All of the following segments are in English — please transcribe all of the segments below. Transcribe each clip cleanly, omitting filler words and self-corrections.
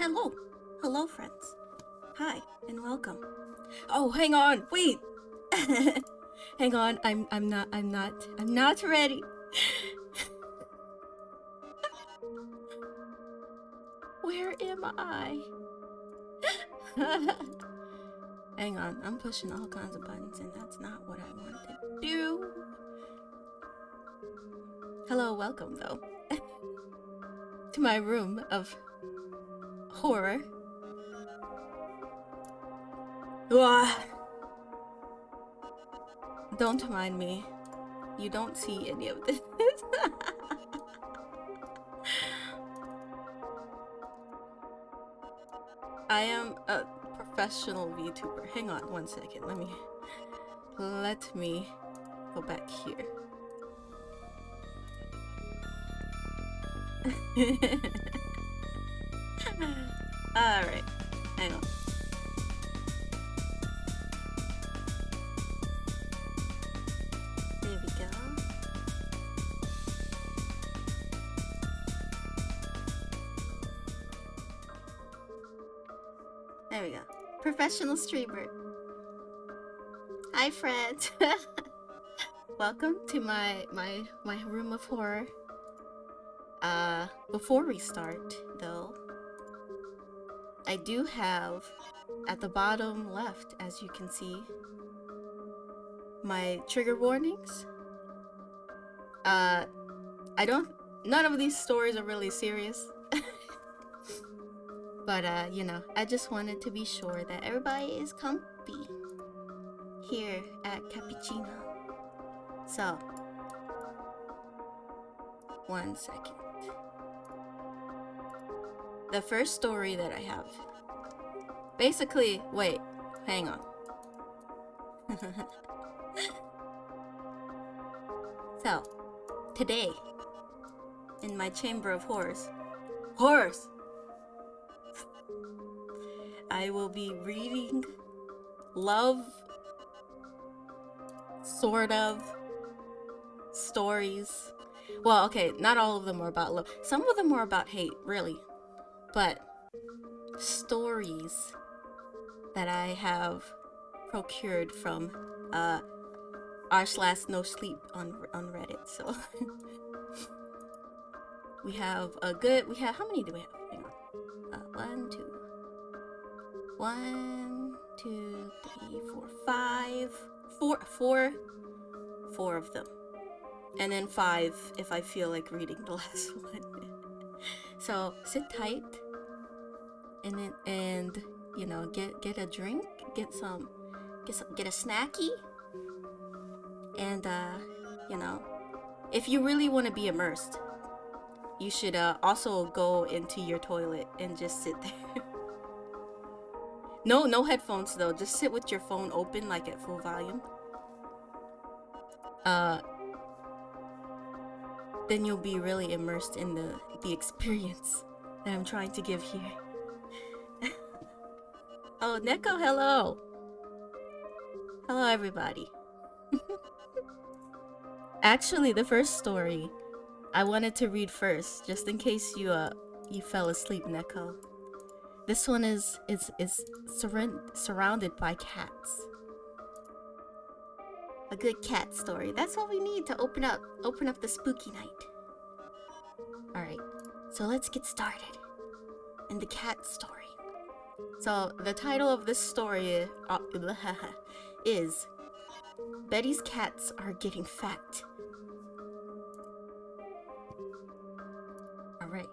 Hello. Hello, friends. Hi, and welcome. Oh, hang on. Wait. Hang on. I'm not ready. Where am I? Hang on. I'm pushing all kinds of buttons, and that's not what I wanted to do. Hello, welcome, though, to my room of horror. Don't mind me. You don't see any of this. I am a professional VTuber. Hang on one second. Let me go back here. Alright. Hang on. There we go. There we go. Professional streamer. Hi, friends. Welcome to my room of horror. Before we start, though, I do have at the bottom left, as you can see, my trigger warnings. None of these stories are really serious. But, you know, I just wanted to be sure that everybody is comfy here at Cappuccino. So, one second. The first story that I have. Basically, wait, hang on. So, today, in my chamber of horrors, I will be reading love, sort of, stories. Well, okay, not all of them are about love. Some of them are about hate, really. But stories that I have procured from r/no sleep on Reddit. So we have how many do we have? Hang on. 1, 2, 3, 4, 5. Four of them. And then 5 if I feel like reading the last one. So sit tight and you know, get a drink, get a snacky, and you know, if you really want to be immersed, you should also go into your toilet and just sit there. No headphones though. Just sit with your phone open, like at full volume. Then you'll be really immersed in the experience that I'm trying to give here. Oh, Neko, hello. Hello, everybody. Actually, the first story I wanted to read first, just in case you fell asleep, Neko. This one is surrounded by cats. A good cat story. That's what we need to open up the spooky night. Alright, so let's get started in the cat story. So the title of this story is Betty's Cats Are Getting Fat. Alright,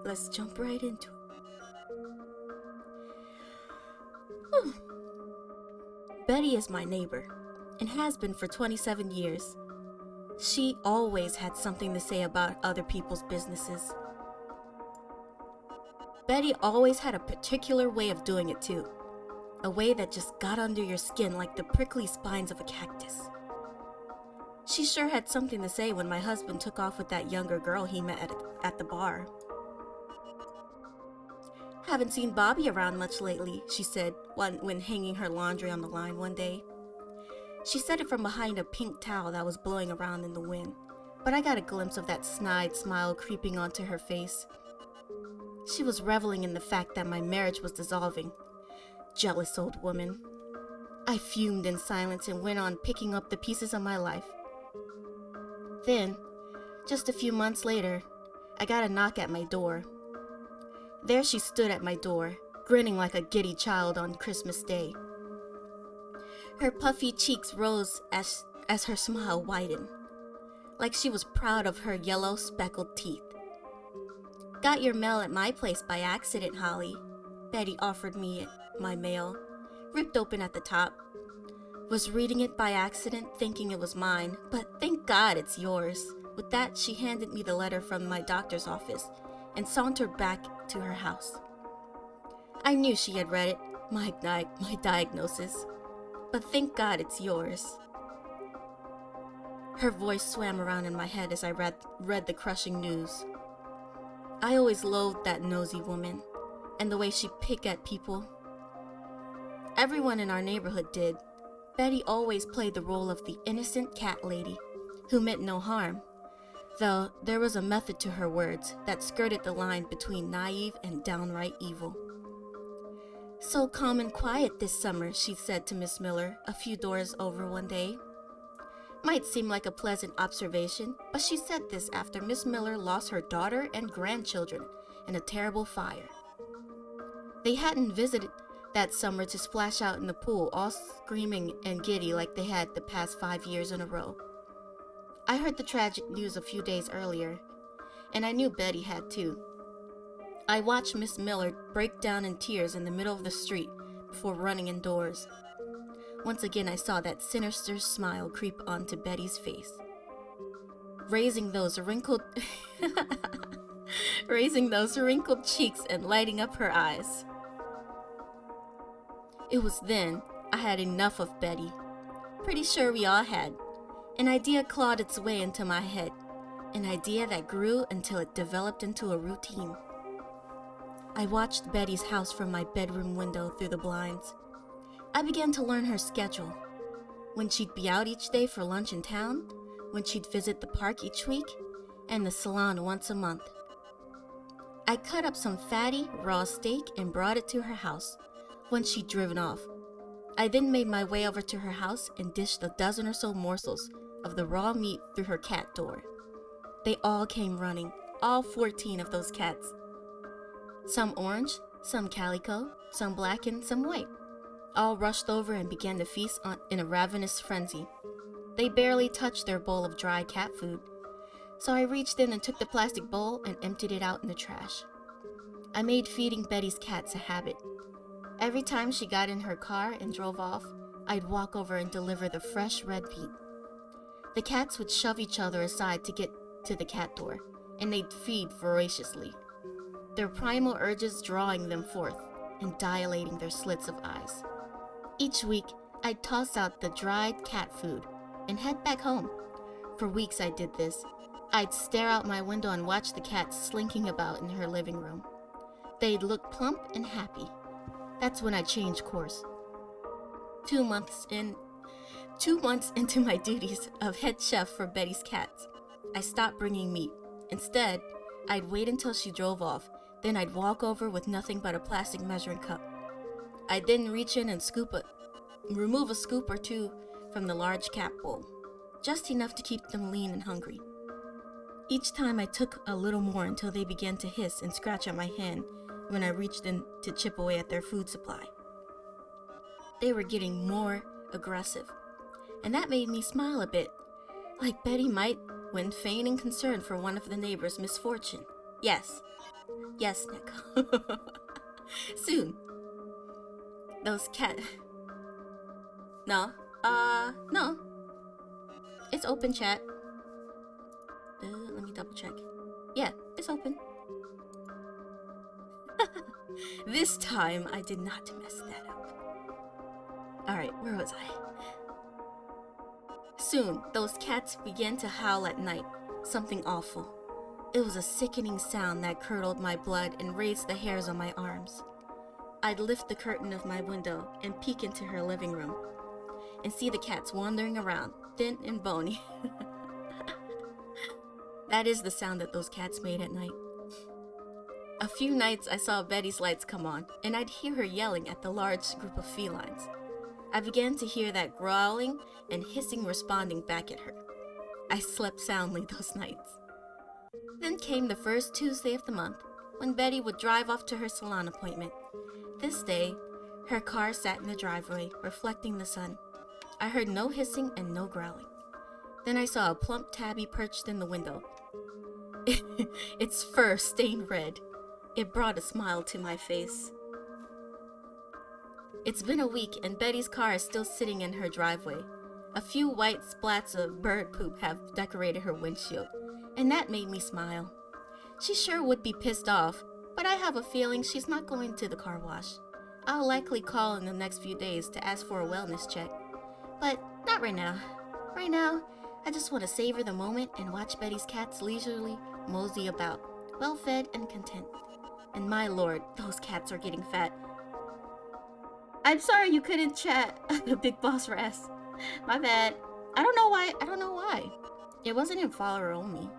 let's jump right into it. Betty is my neighbor, and has been for 27 years. She always had something to say about other people's businesses. Betty always had a particular way of doing it too. A way that just got under your skin like the prickly spines of a cactus. She sure had something to say when my husband took off with that younger girl he met at the bar. "Haven't seen Bobby around much lately," she said when hanging her laundry on the line one day. She said it from behind a pink towel that was blowing around in the wind, but I got a glimpse of that snide smile creeping onto her face. She was reveling in the fact that my marriage was dissolving. Jealous old woman. I fumed in silence and went on picking up the pieces of my life. Then, just a few months later, I got a knock at my door. There she stood at my door, grinning like a giddy child on Christmas Day. Her puffy cheeks rose as her smile widened, like she was proud of her yellow speckled teeth. "Got your mail at my place by accident, Holly." Betty offered me my mail, ripped open at the top. Was reading it by accident, thinking it was mine, but thank God it's yours. With that, she handed me the letter from my doctor's office and sauntered back to her house. I knew she had read it, my diagnosis, but thank God it's yours. Her voice swam around in my head as I read the crushing news. I always loathed that nosy woman, and the way she picked at people. Everyone in our neighborhood did. Betty always played the role of the innocent cat lady, who meant no harm, though there was a method to her words that skirted the line between naive and downright evil. "So calm and quiet this summer," she said to Miss Miller a few doors over one day. Might seem like a pleasant observation, but she said this after Miss Miller lost her daughter and grandchildren in a terrible fire. They hadn't visited that summer to splash out in the pool, all screaming and giddy like they had the past 5 years in a row. I heard the tragic news a few days earlier, and I knew Betty had too. I watched Miss Miller break down in tears in the middle of the street before running indoors. Once again, I saw that sinister smile creep onto Betty's face, raising those wrinkled cheeks and lighting up her eyes. It was then I had enough of Betty. Pretty sure we all had. An idea clawed its way into my head, an idea that grew until it developed into a routine. I watched Betty's house from my bedroom window through the blinds. I began to learn her schedule. When she'd be out each day for lunch in town, when she'd visit the park each week, and the salon once a month. I cut up some fatty, raw steak and brought it to her house once she'd driven off. I then made my way over to her house and dished a dozen or so morsels of the raw meat through her cat door. They all came running, all 14 of those cats. Some orange, some calico, some black, and some white. All rushed over and began to feast in a ravenous frenzy. They barely touched their bowl of dry cat food, so I reached in and took the plastic bowl and emptied it out in the trash. I made feeding Betty's cats a habit. Every time she got in her car and drove off, I'd walk over and deliver the fresh red meat. The cats would shove each other aside to get to the cat door, and they'd feed voraciously, their primal urges drawing them forth and dilating their slits of eyes. Each week, I'd toss out the dried cat food and head back home. For weeks I did this. I'd stare out my window and watch the cats slinking about in her living room. They'd look plump and happy. That's when I changed course. 2 months into my duties of head chef for Betty's cats, I stopped bringing meat. Instead, I'd wait until she drove off. Then I'd walk over with nothing but a plastic measuring cup. I'd then reach in and remove a scoop or two from the large cat bowl, just enough to keep them lean and hungry. Each time I took a little more until they began to hiss and scratch at my hand when I reached in to chip away at their food supply. They were getting more aggressive, and that made me smile a bit, like Betty might when feigning concern for one of the neighbors' misfortune. Yes, Nick. Soon. Those cat... No. No. It's open, chat. Let me double check. Yeah, it's open. This time, I did not mess that up. Alright, where was I? Soon, those cats began to howl at night. Something awful. It was a sickening sound that curdled my blood and raised the hairs on my arms. I'd lift the curtain of my window and peek into her living room and see the cats wandering around, thin and bony. That is the sound that those cats made at night. A few nights I saw Betty's lights come on, and I'd hear her yelling at the large group of felines. I began to hear that growling and hissing responding back at her. I slept soundly those nights. Then came the first Tuesday of the month, when Betty would drive off to her salon appointment. This day, her car sat in the driveway, reflecting the sun. I heard no hissing and no growling. Then I saw a plump tabby perched in the window. Its fur stained red. It brought a smile to my face. It's been a week and Betty's car is still sitting in her driveway. A few white splats of bird poop have decorated her windshield, and that made me smile. She sure would be pissed off, but I have a feeling she's not going to the car wash. I'll likely call in the next few days to ask for a wellness check. But not right now. Right now, I just want to savor the moment and watch Betty's cats leisurely mosey about, well-fed and content. And my lord, those cats are getting fat. I'm sorry you couldn't chat, Big Boss Ras. My bad. I don't know why. It wasn't in follower only.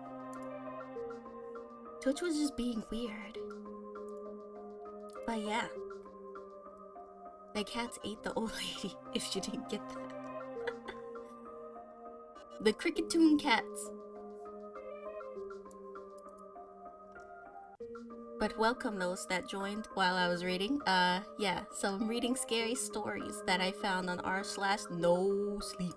Twitch was just being weird. But yeah. The cats ate the old lady, if you didn't get that. The Cricketoon cats. But welcome those that joined while I was reading. Yeah, so I'm reading scary stories that I found on r/no sleep.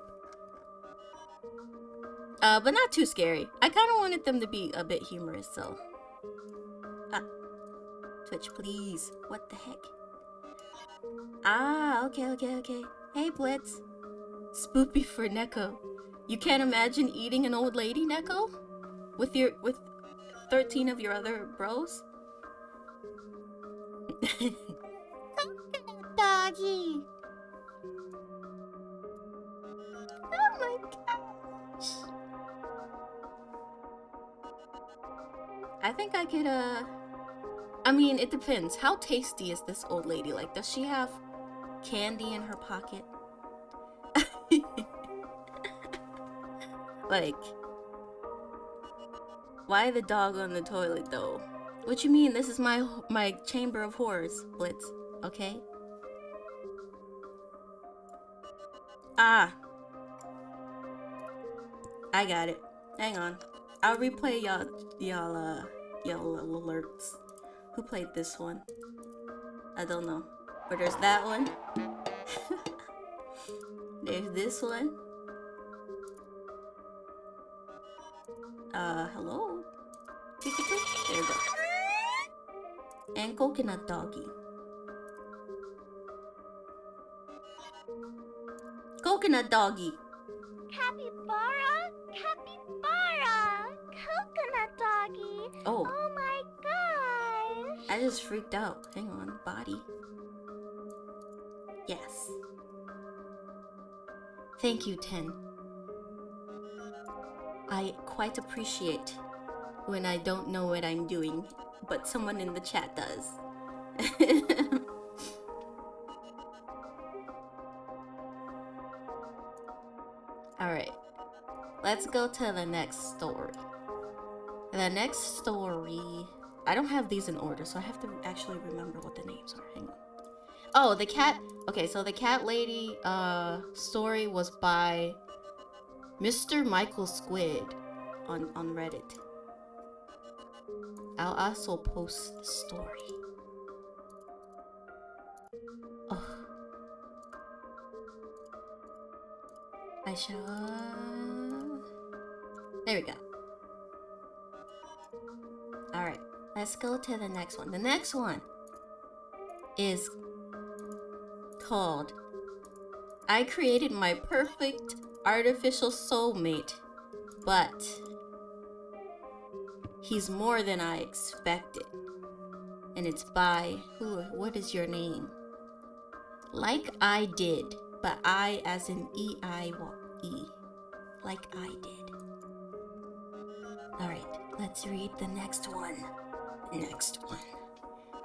But not too scary. I kind of wanted them to be a bit humorous, so. Twitch, please. What the heck? Okay. Hey, Blitz. Spoopy for Neko. You can't imagine eating an old lady, Neko? With 13 of your other bros? Doggy. Oh my gosh. I think I could, I mean, it depends. How tasty is this old lady? Like, does she have candy in her pocket? Like, why the dog on the toilet, though? What you mean? This is my chamber of horrors, Blitz. Okay? I got it. Hang on. I'll replay y'all alerts. Who played this one? I don't know. But there's that one. There's this one. Hello? There you go. And Coconut Doggy. Coconut Doggy. Capybara? Capybara! Coconut Doggy! Oh. Oh my gosh! I just freaked out. Hang on. Body. Yes. Thank you, 10. I quite appreciate when I don't know what I'm doing, but someone in the chat does. Alright, let's go to the next story. The next story, I don't have these in order, so I have to actually remember what the names are. Hang on. Oh, the cat, okay, so the cat lady story was by Mr. Michael Squid on Reddit. I'll also post the story. Oh. I shall... There we go. Alright, let's go to the next one. The next one is called I created my perfect artificial soulmate, but he's more than I expected. And it's by what is your name? Like I did, but I as in E-I-E. Like I did. Alright, let's read the next one.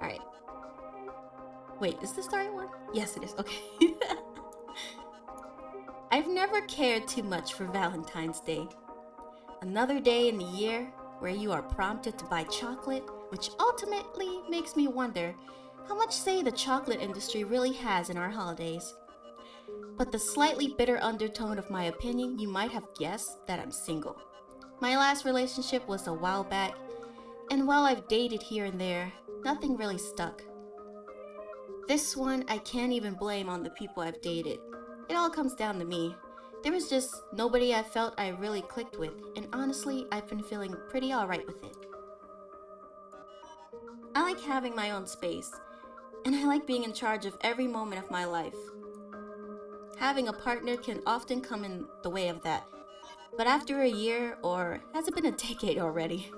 Alright. Wait, is this the right one? Yes, it is. Okay. I've never cared too much for Valentine's Day. Another day in the year where you are prompted to buy chocolate which ultimately makes me wonder how much say the chocolate industry really has in our holidays. But the slightly bitter undertone of my opinion, you might have guessed that I'm single. My last relationship was a while back, and while I've dated here and there, nothing really stuck. This one I can't even blame on the people I've dated. It all comes down to me. There was just nobody I felt I really clicked with, and honestly, I've been feeling pretty alright with it. I like having my own space, and I like being in charge of every moment of my life. Having a partner can often come in the way of that, but after a year, or has it been a decade already,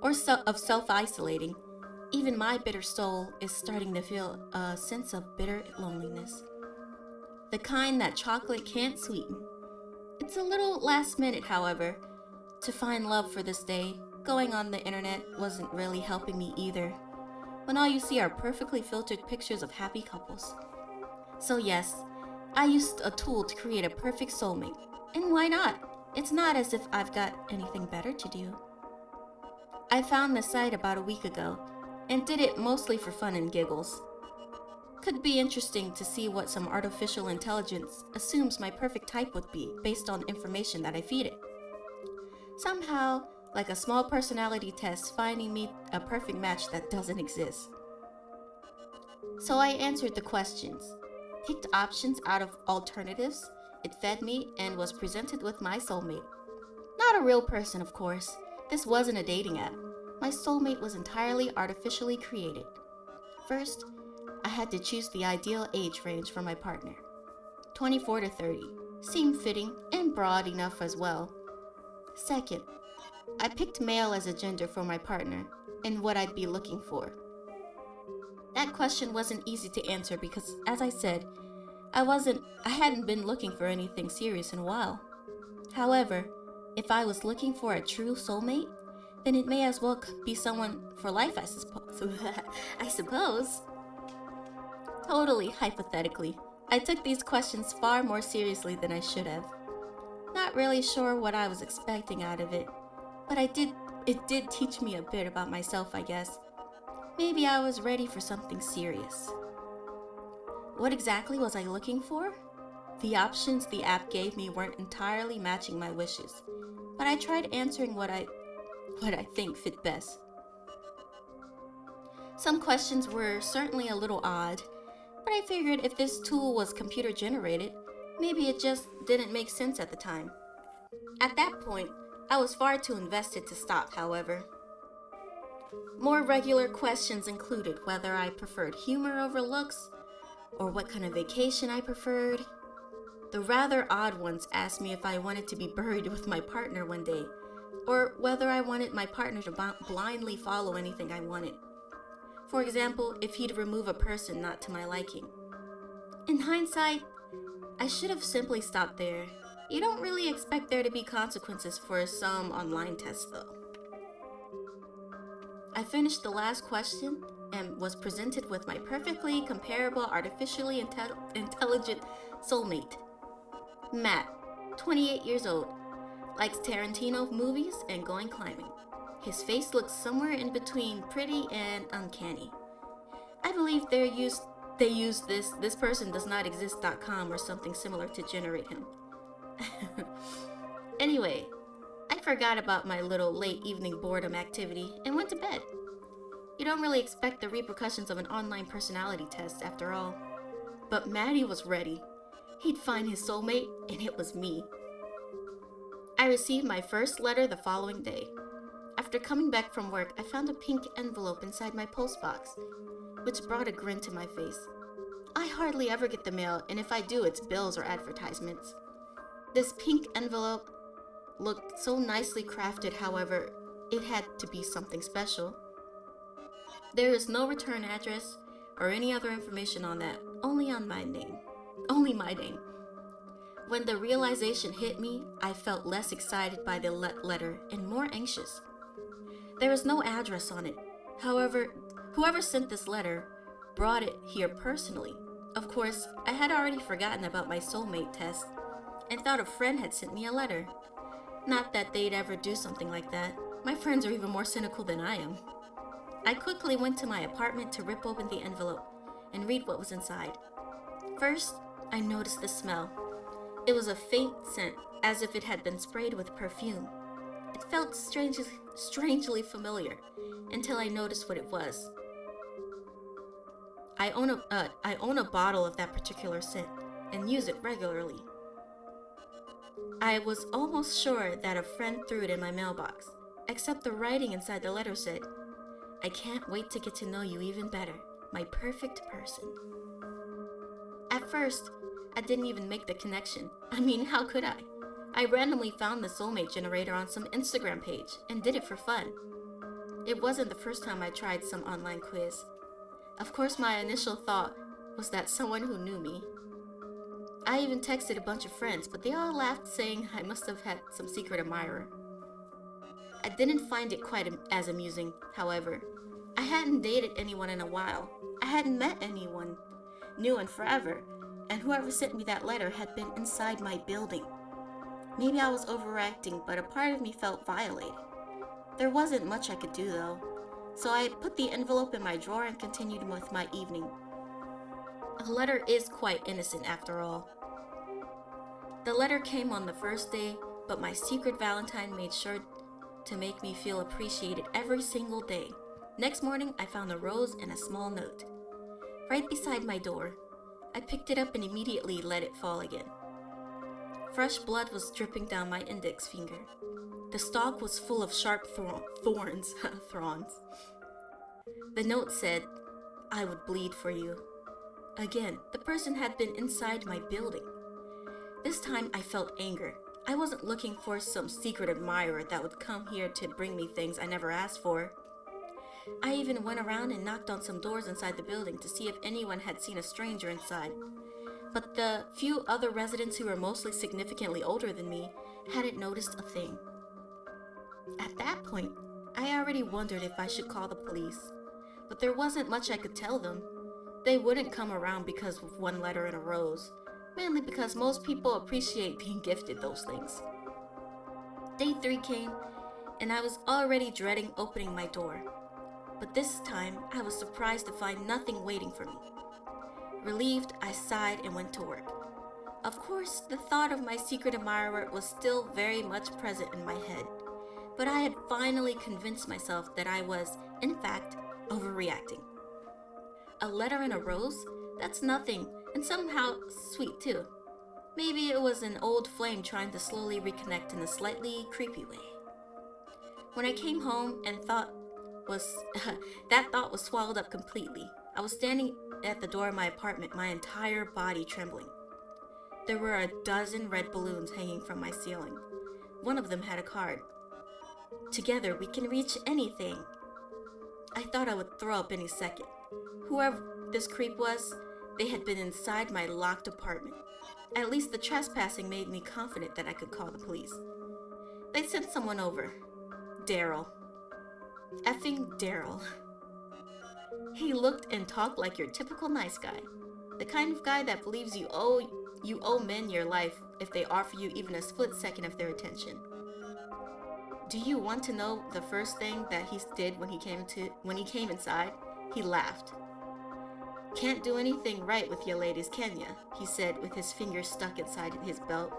of self isolating, even my bitter soul is starting to feel a sense of bitter loneliness. The kind that chocolate can't sweeten. It's a little last minute, however. To find love for this day, going on the internet wasn't really helping me either, when all you see are perfectly filtered pictures of happy couples. So, yes, I used a tool to create a perfect soulmate. And why not? It's not as if I've got anything better to do. I found the site about a week ago and did it mostly for fun and giggles. Could be interesting to see what some artificial intelligence assumes my perfect type would be based on information that I feed it. Somehow, like a small personality test, finding me a perfect match that doesn't exist. So I answered the questions, picked options out of alternatives, it fed me, and was presented with my soulmate. Not a real person, of course. This wasn't a dating app. My soulmate was entirely artificially created. First, I had to choose the ideal age range for my partner. 24 to 30 seemed fitting and broad enough as well. Second, I picked male as a gender for my partner and what I'd be looking for. That question wasn't easy to answer because, as I said, I hadn't been looking for anything serious in a while. However, if I was looking for a true soulmate, then it may as well be someone for life, I suppose. I suppose. Totally hypothetically, I took these questions far more seriously than I should have. Not really sure what I was expecting out of it, but it did teach me a bit about myself, I guess. Maybe I was ready for something serious. What exactly was I looking for? The options the app gave me weren't entirely matching my wishes, but I tried answering what I think fit best. Some questions were certainly a little odd, but I figured if this tool was computer generated, maybe it just didn't make sense at the time. At that point, I was far too invested to stop, however. More regular questions included whether I preferred humor over looks, or what kind of vacation I preferred. The rather odd ones asked me if I wanted to be buried with my partner one day, or whether I wanted my partner to blindly follow anything I wanted. For example, if he'd remove a person not to my liking. In hindsight, I should have simply stopped there. You don't really expect there to be consequences for some online tests, though. I finished the last question and was presented with my perfectly comparable artificially intelligent soulmate. Matt, 28 years old, likes Tarantino movies and going climbing. His face looks somewhere in between pretty and uncanny. I believe they use this person does not exist.com or something similar to generate him. Anyway, I forgot about my little late evening boredom activity and went to bed. You don't really expect the repercussions of an online personality test after all. But Maddie was ready. He'd find his soulmate, and it was me. I received my first letter the following day. After coming back from work, I found a pink envelope inside my postbox, which brought a grin to my face. I hardly ever get the mail, and if I do, it's bills or advertisements. This pink envelope looked so nicely crafted, however, it had to be something special. There is no return address or any other information on that, only my name. When the realization hit me, I felt less excited by the letter and more anxious. There is no address on it. However, whoever sent this letter brought it here personally. Of course, I had already forgotten about my soulmate test and thought a friend had sent me a letter. Not that they'd ever do something like that. My friends are even more cynical than I am. I quickly went to my apartment to rip open the envelope and read what was inside. First, I noticed the smell. It was a faint scent, as if it had been sprayed with perfume. It felt strangely familiar, until I noticed what it was. I own a bottle of that particular scent and use it regularly. I was almost sure that a friend threw it in my mailbox, except the writing inside the letter said, "I can't wait to get to know you even better, my perfect person." At first, I didn't even make the connection. I mean, how could I? I randomly found the soulmate generator on some Instagram page and did it for fun. It wasn't the first time I tried some online quiz. Of course, my initial thought was that someone who knew me. I even texted a bunch of friends, but they all laughed, saying I must have had some secret admirer. I didn't find it quite as amusing, however. I hadn't dated anyone in a while. I hadn't met anyone new in forever, and whoever sent me that letter had been inside my building. Maybe I was overreacting, but a part of me felt violated. There wasn't much I could do, though, so I put the envelope in my drawer and continued with my evening. A letter is quite innocent after all. The letter came on the first day, but my secret Valentine made sure to make me feel appreciated every single day. Next morning, I found a rose and a small note. Right beside my door. I picked it up and immediately let it fall again. Fresh blood was dripping down my index finger. The stalk was full of sharp thorns. The note said, "I would bleed for you." Again, the person had been inside my building. This time I felt anger. I wasn't looking for some secret admirer that would come here to bring me things I never asked for. I even went around and knocked on some doors inside the building to see if anyone had seen a stranger inside. But the few other residents who were mostly significantly older than me hadn't noticed a thing. At that point, I already wondered if I should call the police. But there wasn't much I could tell them. They wouldn't come around because of one letter and a rose. Mainly because most people appreciate being gifted those things. Day 3 came, and I was already dreading opening my door. But this time, I was surprised to find nothing waiting for me. Relieved, I sighed and went to work. Of course, the thought of my secret admirer was still very much present in my head, but I had finally convinced myself that I was, in fact, overreacting. A letter and a rose? That's nothing, and somehow sweet too. Maybe it was an old flame trying to slowly reconnect in a slightly creepy way. When I came home and that thought was swallowed up completely. I was standing at the door of my apartment, my entire body trembling. There were a dozen red balloons hanging from my ceiling. One of them had a card. "Together we can reach anything." I thought I would throw up any second. Whoever this creep was, they had been inside my locked apartment. At least the trespassing made me confident that I could call the police. They sent someone over. Daryl. Effing Daryl. He looked and talked like your typical nice guy. The kind of guy that believes you owe men your life if they offer you even a split second of their attention. Do you want to know the first thing that he did when he came inside? He laughed. "Can't do anything right with you ladies, can ya?" he said with his fingers stuck inside his belt.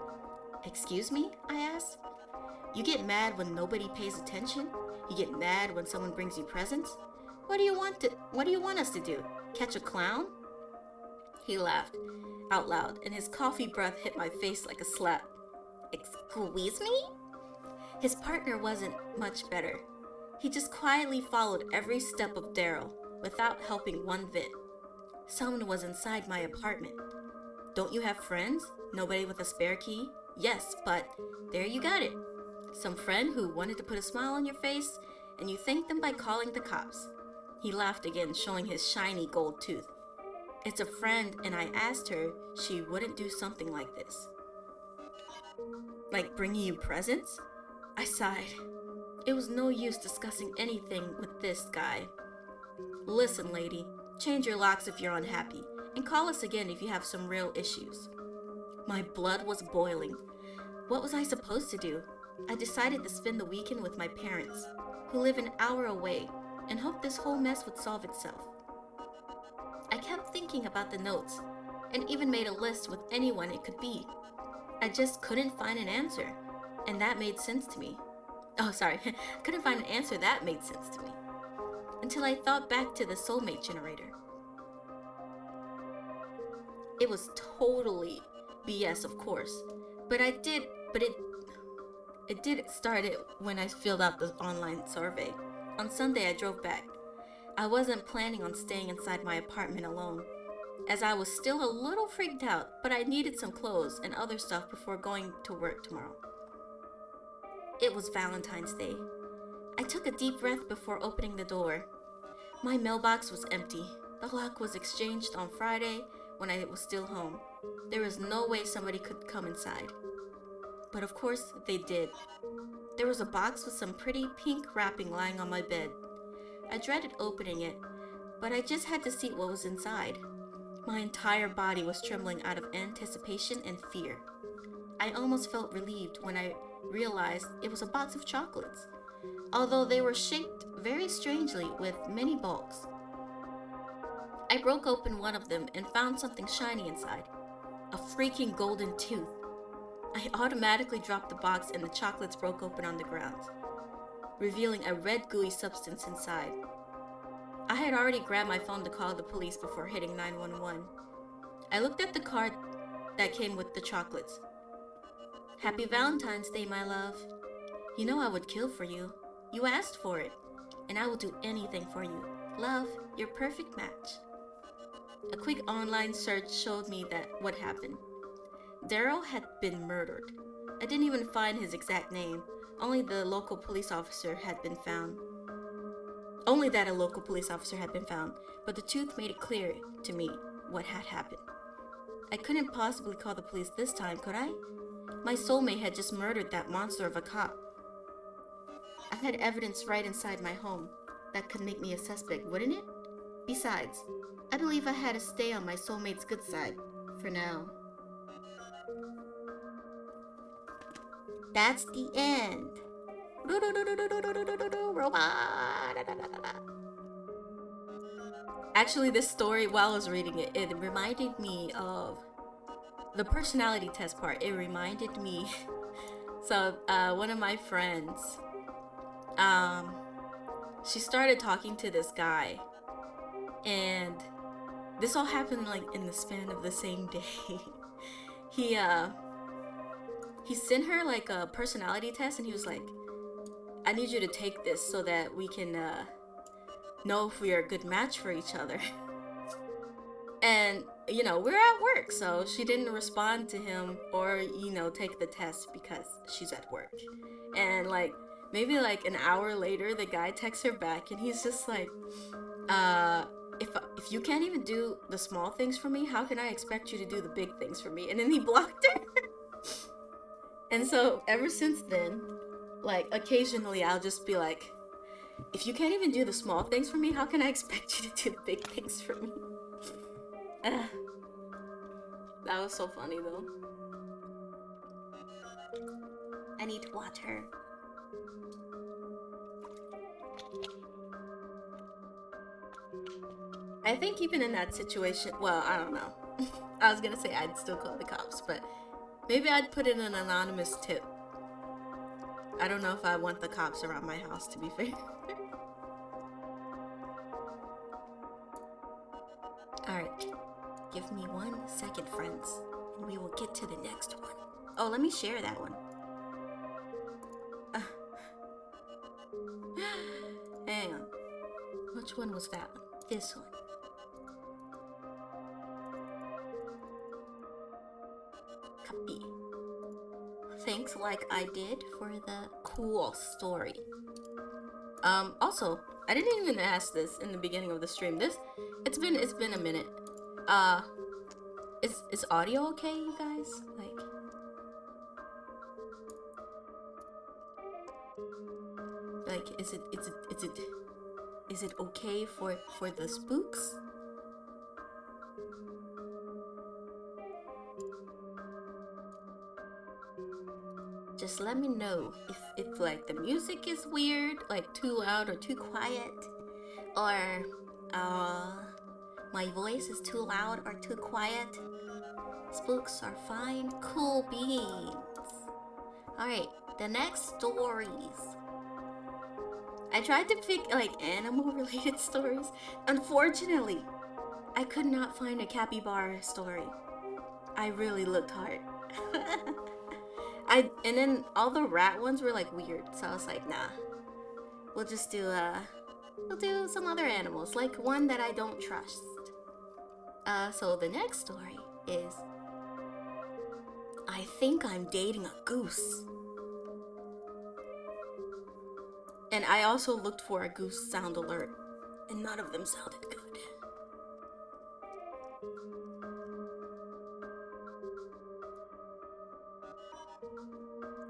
"Excuse me?" I asked. "You get mad when nobody pays attention? You get mad when someone brings you presents? What do you want us to do? Catch a clown?" He laughed out loud, and his coffee breath hit my face like a slap. "Excuse me?" His partner wasn't much better. He just quietly followed every step of Daryl without helping one bit. Someone was inside my apartment. Don't you have friends? Nobody with a spare key? Yes, but there you got it. Some friend who wanted to put a smile on your face, and you thanked them by calling the cops. He laughed again, showing his shiny gold tooth. It's a friend, and I asked her she wouldn't do something like this. Like bringing you presents? I sighed. It was no use discussing anything with this guy. Listen, lady, change your locks if you're unhappy, and call us again if you have some real issues. My blood was boiling. What was I supposed to do? I decided to spend the weekend with my parents, who live an hour away, and hoped this whole mess would solve itself. I kept thinking about the notes and even made a list with anyone it could be. I just couldn't find an answer, and that made sense to me. Oh, sorry, couldn't find an answer that made sense to me. Until I thought back to the soulmate generator. It was totally BS, of course, but it did start it when I filled out the online survey. On Sunday, I drove back. I wasn't planning on staying inside my apartment alone, as I was still a little freaked out, but I needed some clothes and other stuff before going to work tomorrow. It was Valentine's Day. I took a deep breath before opening the door. My mailbox was empty. The lock was exchanged on Friday when I was still home. There was no way somebody could come inside. But of course, they did. There was a box with some pretty pink wrapping lying on my bed. I dreaded opening it, but I just had to see what was inside. My entire body was trembling out of anticipation and fear. I almost felt relieved when I realized it was a box of chocolates, although they were shaped very strangely with many bulbs. I broke open one of them and found something shiny inside. A freaking golden tooth. I automatically dropped the box and the chocolates broke open on the ground, revealing a red gooey substance inside. I had already grabbed my phone to call the police before hitting 911. I looked at the card that came with the chocolates. Happy Valentine's Day, my love. You know I would kill for you. You asked for it, and I will do anything for you. Love, your perfect match. A quick online search showed me what happened. Daryl had been murdered. I didn't even find his exact name. Only that a local police officer had been found. But the tooth made it clear to me what had happened. I couldn't possibly call the police this time, could I? My soulmate had just murdered that monster of a cop. I had evidence right inside my home that could make me a suspect, wouldn't it? Besides, I believe I had to stay on my soulmate's good side, for now. That's the end. Robot. Actually, this story, while I was reading it, it reminded me of the personality test part. It reminded me. So, one of my friends, she started talking to this guy, and this all happened like in the span of the same day. He sent her like a personality test, and he was like, I need you to take this so that we can know if we are a good match for each other. And we're at work, so she didn't respond to him or take the test because she's at work. And like maybe like an hour later, the guy texts her back, and he's just like, if you can't even do the small things for me, how can I expect you to do the big things for me? And then he blocked her. And so ever since then, like occasionally I'll just be like, if you can't even do the small things for me, how can I expect you to do the big things for me? That was so funny though. I need water. I think even in that situation, well, I don't know. I was gonna say I'd still call the cops, but maybe I'd put in an anonymous tip. I don't know if I want the cops around my house, to be fair. Alright, give me 1 second, friends, and we will get to the next one. Oh, let me share that one. Hang on. Which one was that one? This one. Copy. Thanks like I did for the cool story. Also, I didn't even ask this in the beginning of the stream. It's been a minute. Is audio okay, you guys? Like is it okay for the spooks? Just let me know if like the music is weird, like too loud or too quiet. Or, uh, my voice is too loud or too quiet? Spooks are fine, cool beings. Alright, the next stories. I tried to pick like animal related stories. Unfortunately, I could not find a capybara story. I really looked hard. And then all the rat ones were like weird, so I was like, nah. We'll just do we'll do some other animals, like one that I don't trust. So the next story is I think I'm dating a goose. And I also looked for a goose sound alert, and none of them sounded good.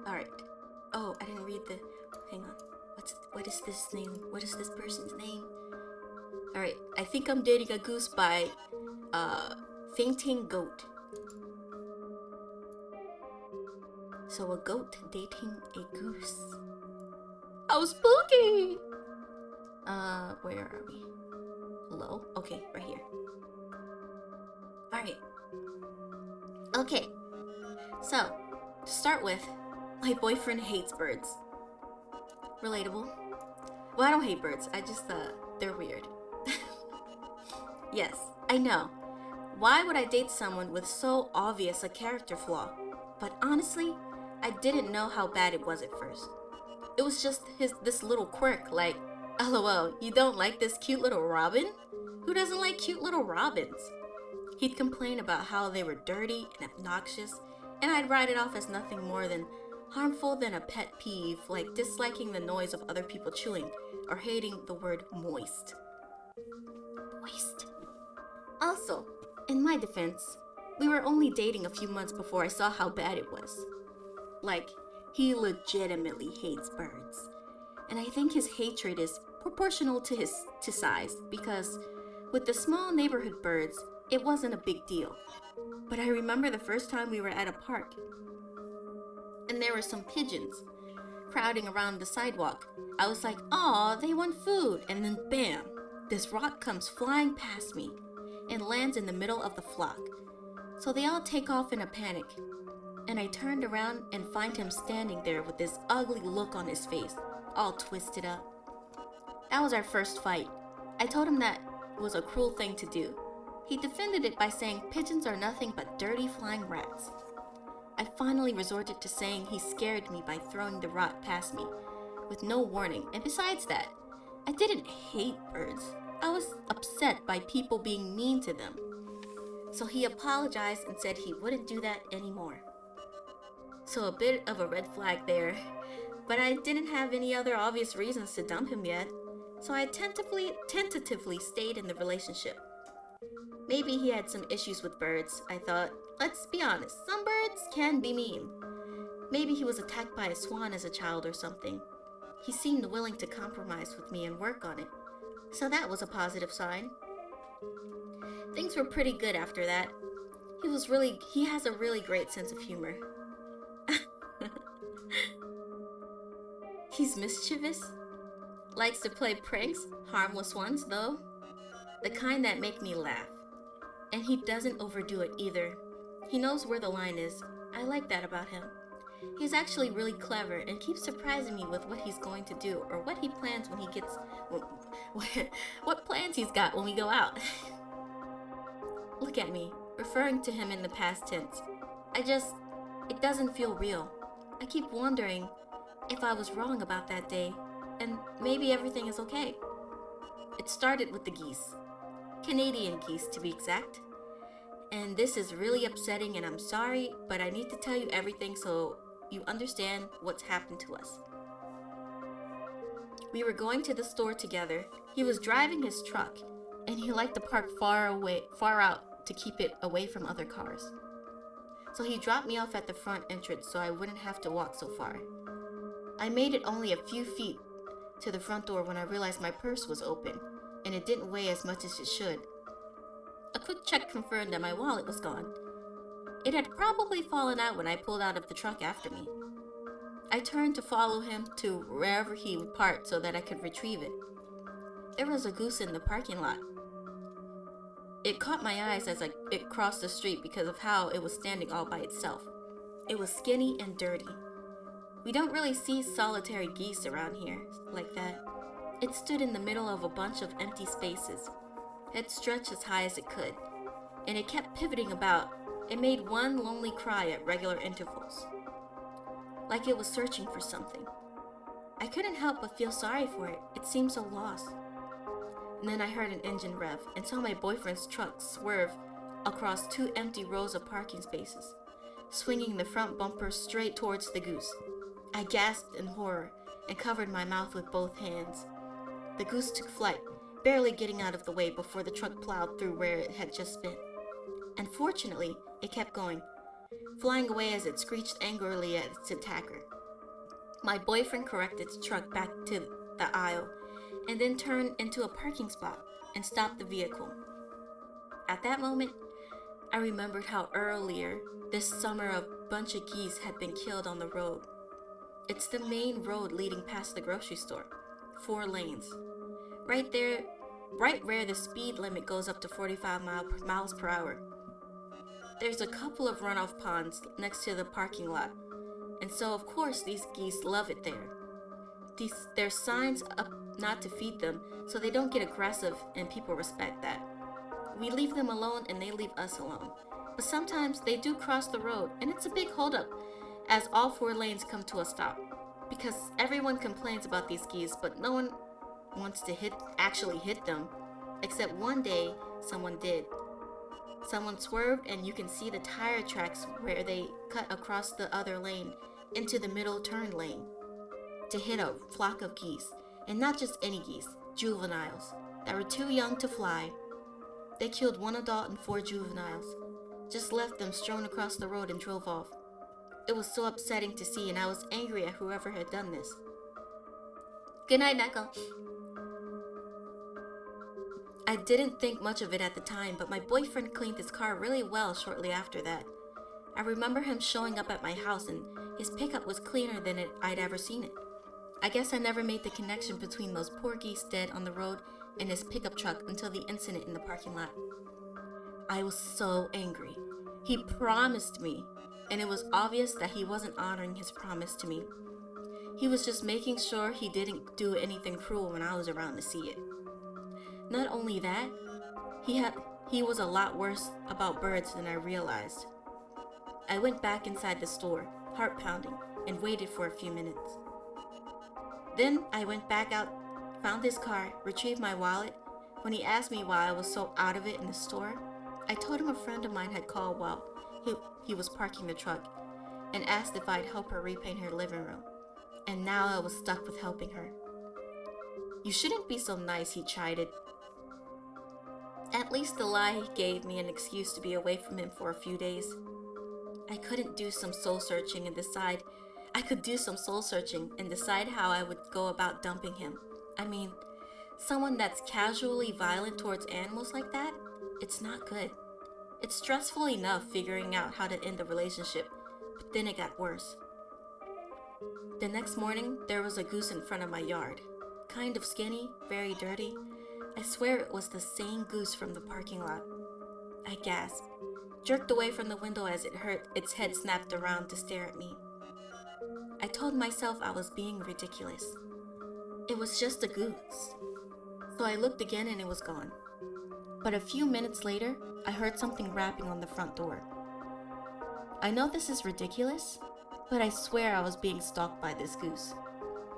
Alright. Oh, I didn't read the... Hang on. What is this name? What is this person's name? Alright. I think I'm dating a goose by, Fainting Goat. So a goat dating a goose. How spooky! Where are we? Hello? Okay, right here. Alright. Okay. So, to start with, my boyfriend hates birds. Relatable. Well, I don't hate birds. I just, they're weird. Yes, I know. Why would I date someone with so obvious a character flaw? But honestly, I didn't know how bad it was at first. It was just this little quirk, like, LOL, you don't like this cute little robin? Who doesn't like cute little robins? He'd complain about how they were dirty and obnoxious, and I'd write it off as nothing more than harmful than a pet peeve, like disliking the noise of other people chewing or hating the word moist. Moist. Also, in my defense, we were only dating a few months before I saw how bad it was. Like, he legitimately hates birds. And I think his hatred is proportional to his size, because with the small neighborhood birds, it wasn't a big deal. But I remember the first time we were at a park, and there were some pigeons crowding around the sidewalk. I was like, aw, they want food. And then bam, this rock comes flying past me and lands in the middle of the flock. So they all take off in a panic. And I turned around and find him standing there with this ugly look on his face, all twisted up. That was our first fight. I told him that it was a cruel thing to do. He defended it by saying pigeons are nothing but dirty flying rats. I finally resorted to saying he scared me by throwing the rock past me with no warning, and besides that, I didn't hate birds. I was upset by people being mean to them. So he apologized and said he wouldn't do that anymore. So a bit of a red flag there, but I didn't have any other obvious reasons to dump him yet, so I tentatively stayed in the relationship. Maybe he had some issues with birds, I thought. Let's be honest, some birds can be mean. Maybe he was attacked by a swan as a child or something. He seemed willing to compromise with me and work on it, so that was a positive sign. Things were pretty good after that. He has a really great sense of humor. He's mischievous. Likes to play pranks, harmless ones though. The kind that make me laugh. And he doesn't overdo it either. He knows where the line is. I like that about him. He's actually really clever and keeps surprising me with what he's going to do or what he plans when he gets... what plans he's got when we go out. Look at me, referring to him in the past tense. It doesn't feel real. I keep wondering if I was wrong about that day, and maybe everything is okay. It started with the geese. Canadian geese, to be exact. And this is really upsetting, and I'm sorry, but I need to tell you everything so you understand what's happened to us. We were going to the store together. He was driving his truck, and he liked to park far out to keep it away from other cars. So he dropped me off at the front entrance so I wouldn't have to walk so far. I made it only a few feet to the front door when I realized my purse was open, and it didn't weigh as much as it should. A quick check confirmed that my wallet was gone. It had probably fallen out when I pulled out of the truck after me. I turned to follow him to wherever he would park so that I could retrieve it. there was a goose in the parking lot. It caught my eyes as it crossed the street because of how it was standing all by itself. It was skinny and dirty. We don't really see solitary geese around here like that. It stood in the middle of a bunch of empty spaces. It stretched as high as it could, and it kept pivoting about. It made one lonely cry at regular intervals, like it was searching for something. I couldn't help but feel sorry for it. It seemed so lost. And then I heard an engine rev and saw my boyfriend's truck swerve across 2 empty rows of parking spaces, swinging the front bumper straight towards the goose. I gasped in horror and covered my mouth with both hands. The goose took flight, barely getting out of the way before the truck plowed through where it had just been. And fortunately, it kept going, flying away as it screeched angrily at its attacker. My boyfriend corrected the truck back to the aisle and then turned into a parking spot and stopped the vehicle. At that moment, I remembered how earlier this summer a bunch of geese had been killed on the road. It's the main road leading past the grocery store, 4 lanes. Right there, right where the speed limit goes up to 45 miles per hour. There's a couple of runoff ponds next to the parking lot, and so of course these geese love it there. There's signs up not to feed them so they don't get aggressive, and people respect that. We leave them alone and they leave us alone. But sometimes they do cross the road, and it's a big holdup as all 4 lanes come to a stop. Because everyone complains about these geese, but no one wants to actually hit them. Except one day, someone did. Someone swerved and you can see the tire tracks where they cut across the other lane into the middle turn lane to hit a flock of geese. And not just any geese, juveniles that were too young to fly. They killed 1 adult and 4 juveniles, just left them strewn across the road and drove off. It was so upsetting to see, and I was angry at whoever had done this. Good night, Neko. I didn't think much of it at the time, but my boyfriend cleaned his car really well shortly after that. I remember him showing up at my house, and his pickup was cleaner than I'd ever seen it. I guess I never made the connection between those poor geese dead on the road and his pickup truck until the incident in the parking lot. I was so angry. He promised me, and it was obvious that he wasn't honoring his promise to me. He was just making sure he didn't do anything cruel when I was around to see it. Not only that, he was a lot worse about birds than I realized. I went back inside the store, heart pounding, and waited for a few minutes. Then I went back out, found his car, retrieved my wallet. When he asked me why I was so out of it in the store, I told him a friend of mine had called while he was parking the truck and asked if I'd help her repaint her living room. And now I was stuck with helping her. You shouldn't be so nice, he chided. At least the lie gave me an excuse to be away from him for a few days. I could do some soul searching and decide how I would go about dumping him. I mean, someone that's casually violent towards animals like that, it's not good. It's stressful enough figuring out how to end the relationship, but then it got worse. The next morning, there was a goose in front of my yard. Kind of skinny, very dirty. I swear it was the same goose from the parking lot. I gasped, jerked away from the window as its head snapped around to stare at me. I told myself I was being ridiculous. It was just a goose. So I looked again and it was gone. But a few minutes later, I heard something rapping on the front door. I know this is ridiculous, but I swear I was being stalked by this goose.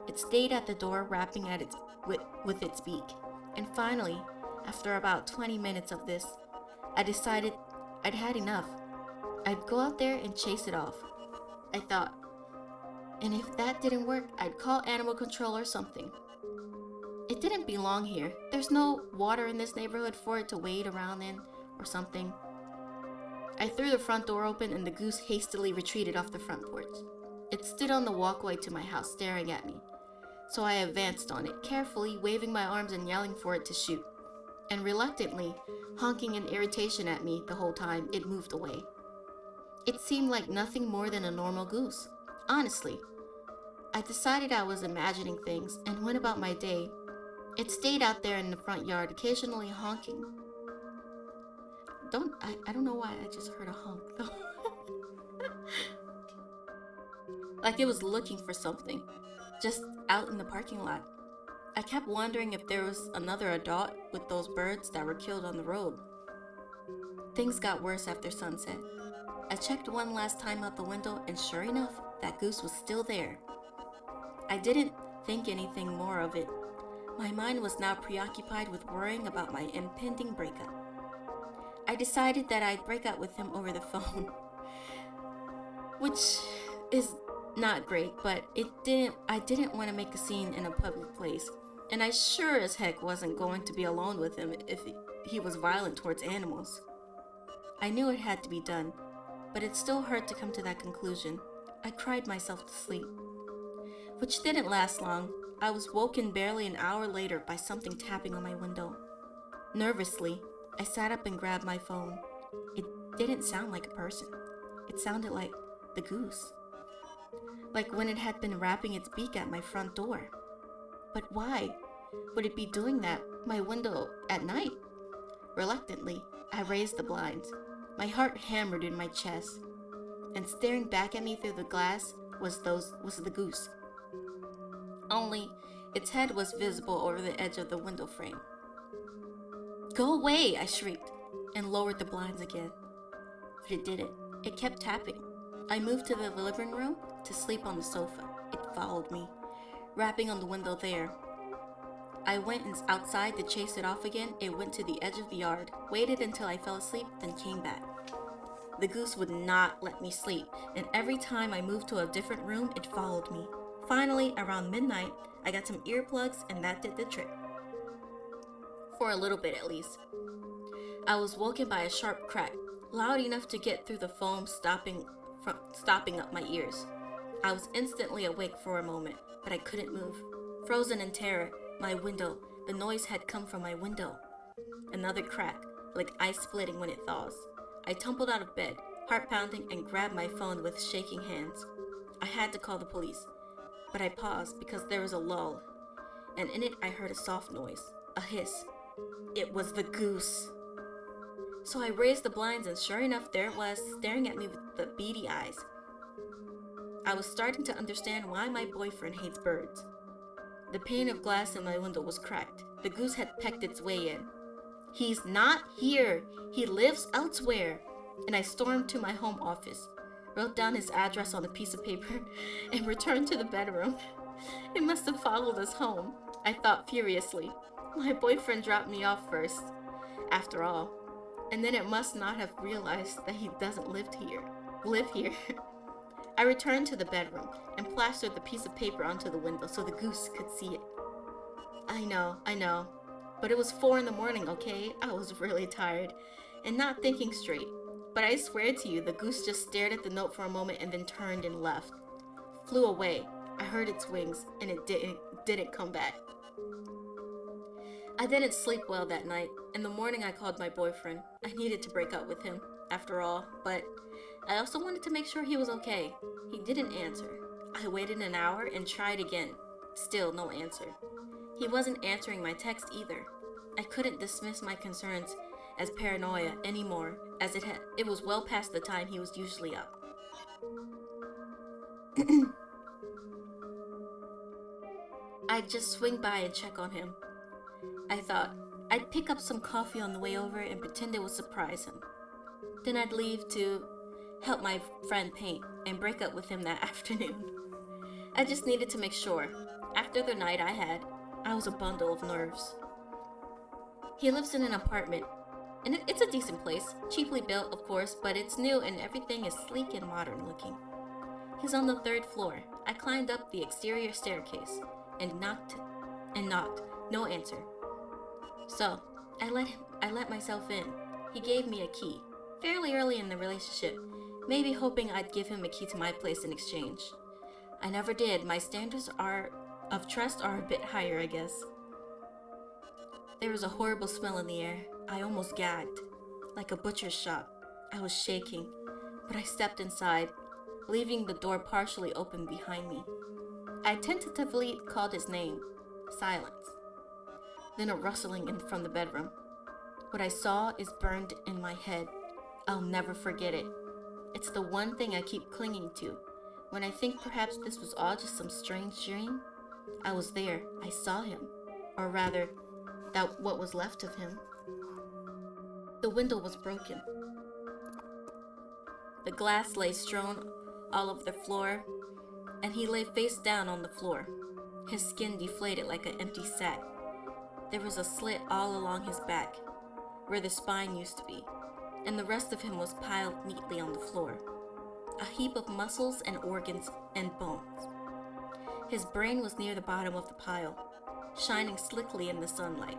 It stayed at the door, rapping at with its beak. And finally, after about 20 minutes of this, I decided I'd had enough. I'd go out there and chase it off. I thought, and if that didn't work, I'd call animal control or something. It didn't belong here. There's no water in this neighborhood for it to wade around in or something. I threw the front door open and the goose hastily retreated off the front porch. It stood on the walkway to my house staring at me. So I advanced on it, carefully waving my arms and yelling for it to shoot. And reluctantly, honking in irritation at me the whole time, it moved away. It seemed like nothing more than a normal goose. Honestly, I decided I was imagining things and went about my day. It stayed out there in the front yard, occasionally honking. I don't know why I just heard a honk though. Like it was looking for something, just out in the parking lot. I kept wondering if there was another adult with those birds that were killed on the road. Things got worse after sunset. I checked one last time out the window, and sure enough, that goose was still there. I didn't think anything more of it. My mind was now preoccupied with worrying about my impending breakup. I decided that I'd break up with him over the phone, which is not great, but I didn't want to make a scene in a public place, and I sure as heck wasn't going to be alone with him if he was violent towards animals. I knew it had to be done, but it still hurt to come to that conclusion. I cried myself to sleep, which didn't last long. I was woken barely an hour later by something tapping on my window. Nervously, I sat up and grabbed my phone. It didn't sound like a person. It sounded like the goose. Like when it had been wrapping its beak at my front door. But why would it be doing that my window at night? Reluctantly, I raised the blinds. My heart hammered in my chest, and staring back at me through the glass was the goose. Only its head was visible over the edge of the window frame. "Go away!" I shrieked, and lowered the blinds again. But it didn't. It kept tapping. I moved to the living room to sleep on the sofa. It followed me, rapping on the window there. I went outside to chase it off again. It went to the edge of the yard, waited until I fell asleep, then came back. The goose would not let me sleep, and every time I moved to a different room, it followed me. Finally, around midnight, I got some earplugs, and that did the trick. For a little bit at least. I was woken by a sharp crack, loud enough to get through the foam stopping up my ears. I was instantly awake for a moment, but I couldn't move. Frozen in terror, the noise had come from my window. Another crack, like ice splitting when it thaws. I tumbled out of bed, heart pounding, and grabbed my phone with shaking hands. I had to call the police, but I paused because there was a lull, and in it I heard a soft noise, a hiss. It was the goose. So I raised the blinds, and sure enough, there it was, staring at me with the beady eyes. I was starting to understand why my boyfriend hates birds. The pane of glass in my window was cracked. The goose had pecked its way in. "He's not here. He lives elsewhere." And I stormed to my home office, wrote down his address on a piece of paper, and returned to the bedroom. It must have followed us home, I thought furiously. My boyfriend dropped me off first, after all. And then it must not have realized that he doesn't live here. I returned to the bedroom and plastered the piece of paper onto the window so the goose could see it. I know. But it was 4 a.m, okay? I was really tired and not thinking straight. But I swear to you, the goose just stared at the note for a moment and then turned and left. Flew away. I heard its wings, and it didn't come back. I didn't sleep well that night. In the morning, I called my boyfriend. I needed to break up with him, after all, but I also wanted to make sure he was okay. He didn't answer. I waited an hour and tried again. Still no answer. He wasn't answering my text either. I couldn't dismiss my concerns as paranoia anymore, as it was well past the time he was usually up. I'd just swing by and check on him. I thought I'd pick up some coffee on the way over and pretend it would surprise him. Then I'd leave to help my friend paint and break up with him that afternoon. I just needed to make sure. After the night I had, I was a bundle of nerves. He lives in an apartment, and it's a decent place, cheaply built, of course, but it's new and everything is sleek and modern looking. He's on the 3rd floor. I climbed up the exterior staircase and knocked. No answer. So, I let myself in. He gave me a key, fairly early in the relationship, maybe hoping I'd give him a key to my place in exchange. I never did. My standards of trust are a bit higher, I guess. There was a horrible smell in the air. I almost gagged. Like a butcher's shop. I was shaking, but I stepped inside, leaving the door partially open behind me. I tentatively called his name. Silence. then a rustling from the bedroom. What I saw is burned in my head. I'll never forget it. It's the one thing I keep clinging to. When I think perhaps this was all just some strange dream, I was there. I saw him. Or rather, that what was left of him. The window was broken. The glass lay strewn all over the floor, and he lay face down on the floor, his skin deflated like an empty sack. There was a slit all along his back, where the spine used to be, and the rest of him was piled neatly on the floor, a heap of muscles and organs and bones. His brain was near the bottom of the pile, shining slickly in the sunlight.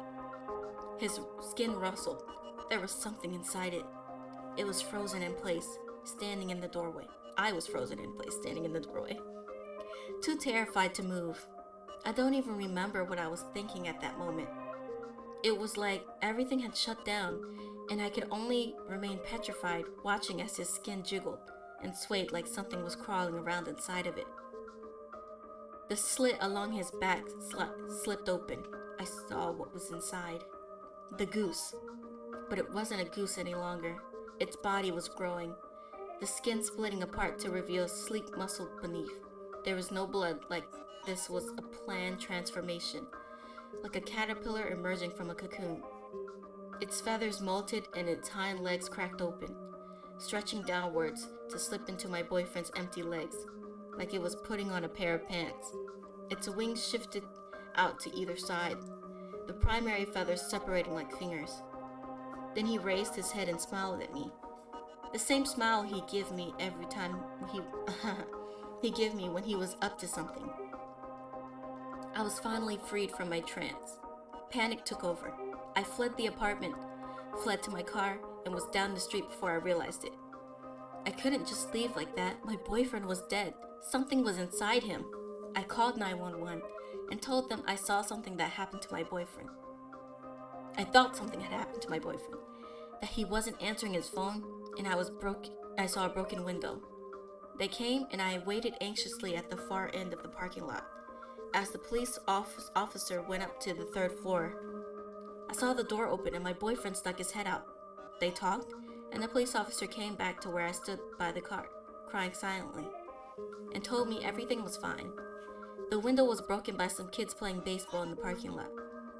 His skin rustled. There was something inside it. It was frozen in place, standing in the doorway. I was frozen in place, standing in the doorway. Too terrified to move. I don't even remember what I was thinking at that moment. It was like everything had shut down, and I could only remain petrified, watching as his skin jiggled and swayed like something was crawling around inside of it. The slit along his back slipped open. I saw what was inside. The goose. But it wasn't a goose any longer. Its body was growing, the skin splitting apart to reveal sleek muscle beneath. There was no blood, like this was a planned transformation, like a caterpillar emerging from a cocoon. Its feathers molted and its hind legs cracked open, stretching downwards to slip into my boyfriend's empty legs, like it was putting on a pair of pants. Its wings shifted out to either side, the primary feathers separating like fingers. Then he raised his head and smiled at me. The same smile he gave me every time he gave me when he was up to something. I was finally freed from my trance. Panic took over. I fled the apartment, fled to my car, and was down the street before I realized it. I couldn't just leave like that. My boyfriend was dead. Something was inside him. I called 911 and told them I saw something that happened to my boyfriend. I thought something had happened to my boyfriend, that he wasn't answering his phone, and I saw a broken window. They came, and I waited anxiously at the far end of the parking lot. As the police officer went up to the third floor, I saw the door open and my boyfriend stuck his head out. They talked, and the police officer came back to where I stood by the car, crying silently, and told me everything was fine. The window was broken by some kids playing baseball in the parking lot.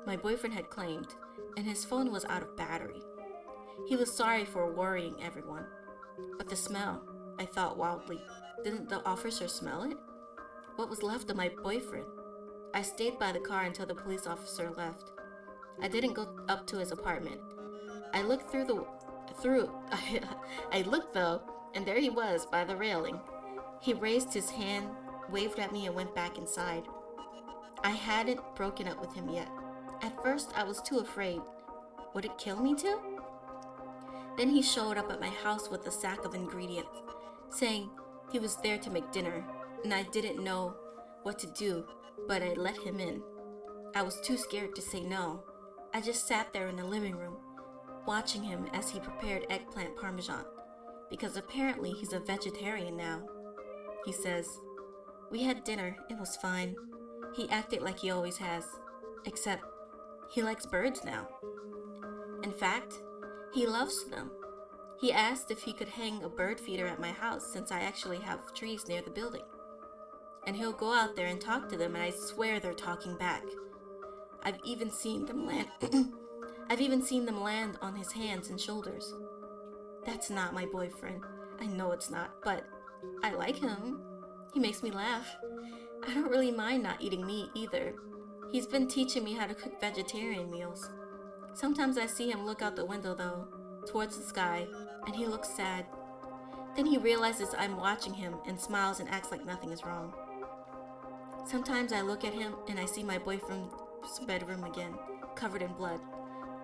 My boyfriend had claimed, and his phone was out of battery. He was sorry for worrying everyone. But the smell, I thought wildly. Didn't the officer smell it? What was left of my boyfriend? I stayed by the car until the police officer left. I didn't go up to his apartment. I looked I looked though, and there he was by the railing. He raised his hand, waved at me, and went back inside. I hadn't broken up with him yet. At first, I was too afraid. Would it kill me too? Then he showed up at my house with a sack of ingredients, saying he was there to make dinner, and I didn't know what to do, but I let him in. I was too scared to say no. I just sat there in the living room, watching him as he prepared eggplant parmesan, because apparently he's a vegetarian now. He says, "We had dinner, it was fine." He acted like he always has, except he likes birds now. In fact, he loves them. He asked if he could hang a bird feeder at my house since I actually have trees near the building. And he'll go out there and talk to them, and I swear they're talking back. I've even seen them land on his hands and shoulders. That's not my boyfriend. I know it's not, but I like him. He makes me laugh. I don't really mind not eating meat either. He's been teaching me how to cook vegetarian meals. Sometimes I see him look out the window though, towards the sky, and he looks sad. Then he realizes I'm watching him and smiles and acts like nothing is wrong. Sometimes I look at him and I see my boyfriend's bedroom again, covered in blood.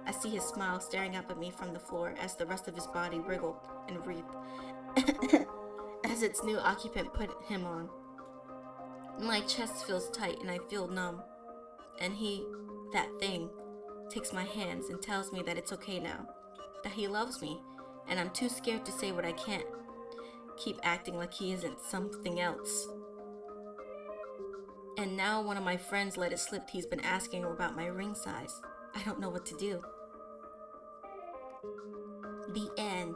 I see his smile staring up at me from the floor as the rest of his body wriggled and writhed as its new occupant put him on. My chest feels tight and I feel numb. And he, that thing, takes my hands and tells me that it's okay now, that he loves me, and I'm too scared to say what I can't. Keep acting like he isn't something else. And now one of my friends let it slip he's been asking about my ring size. I don't know what to do. The end.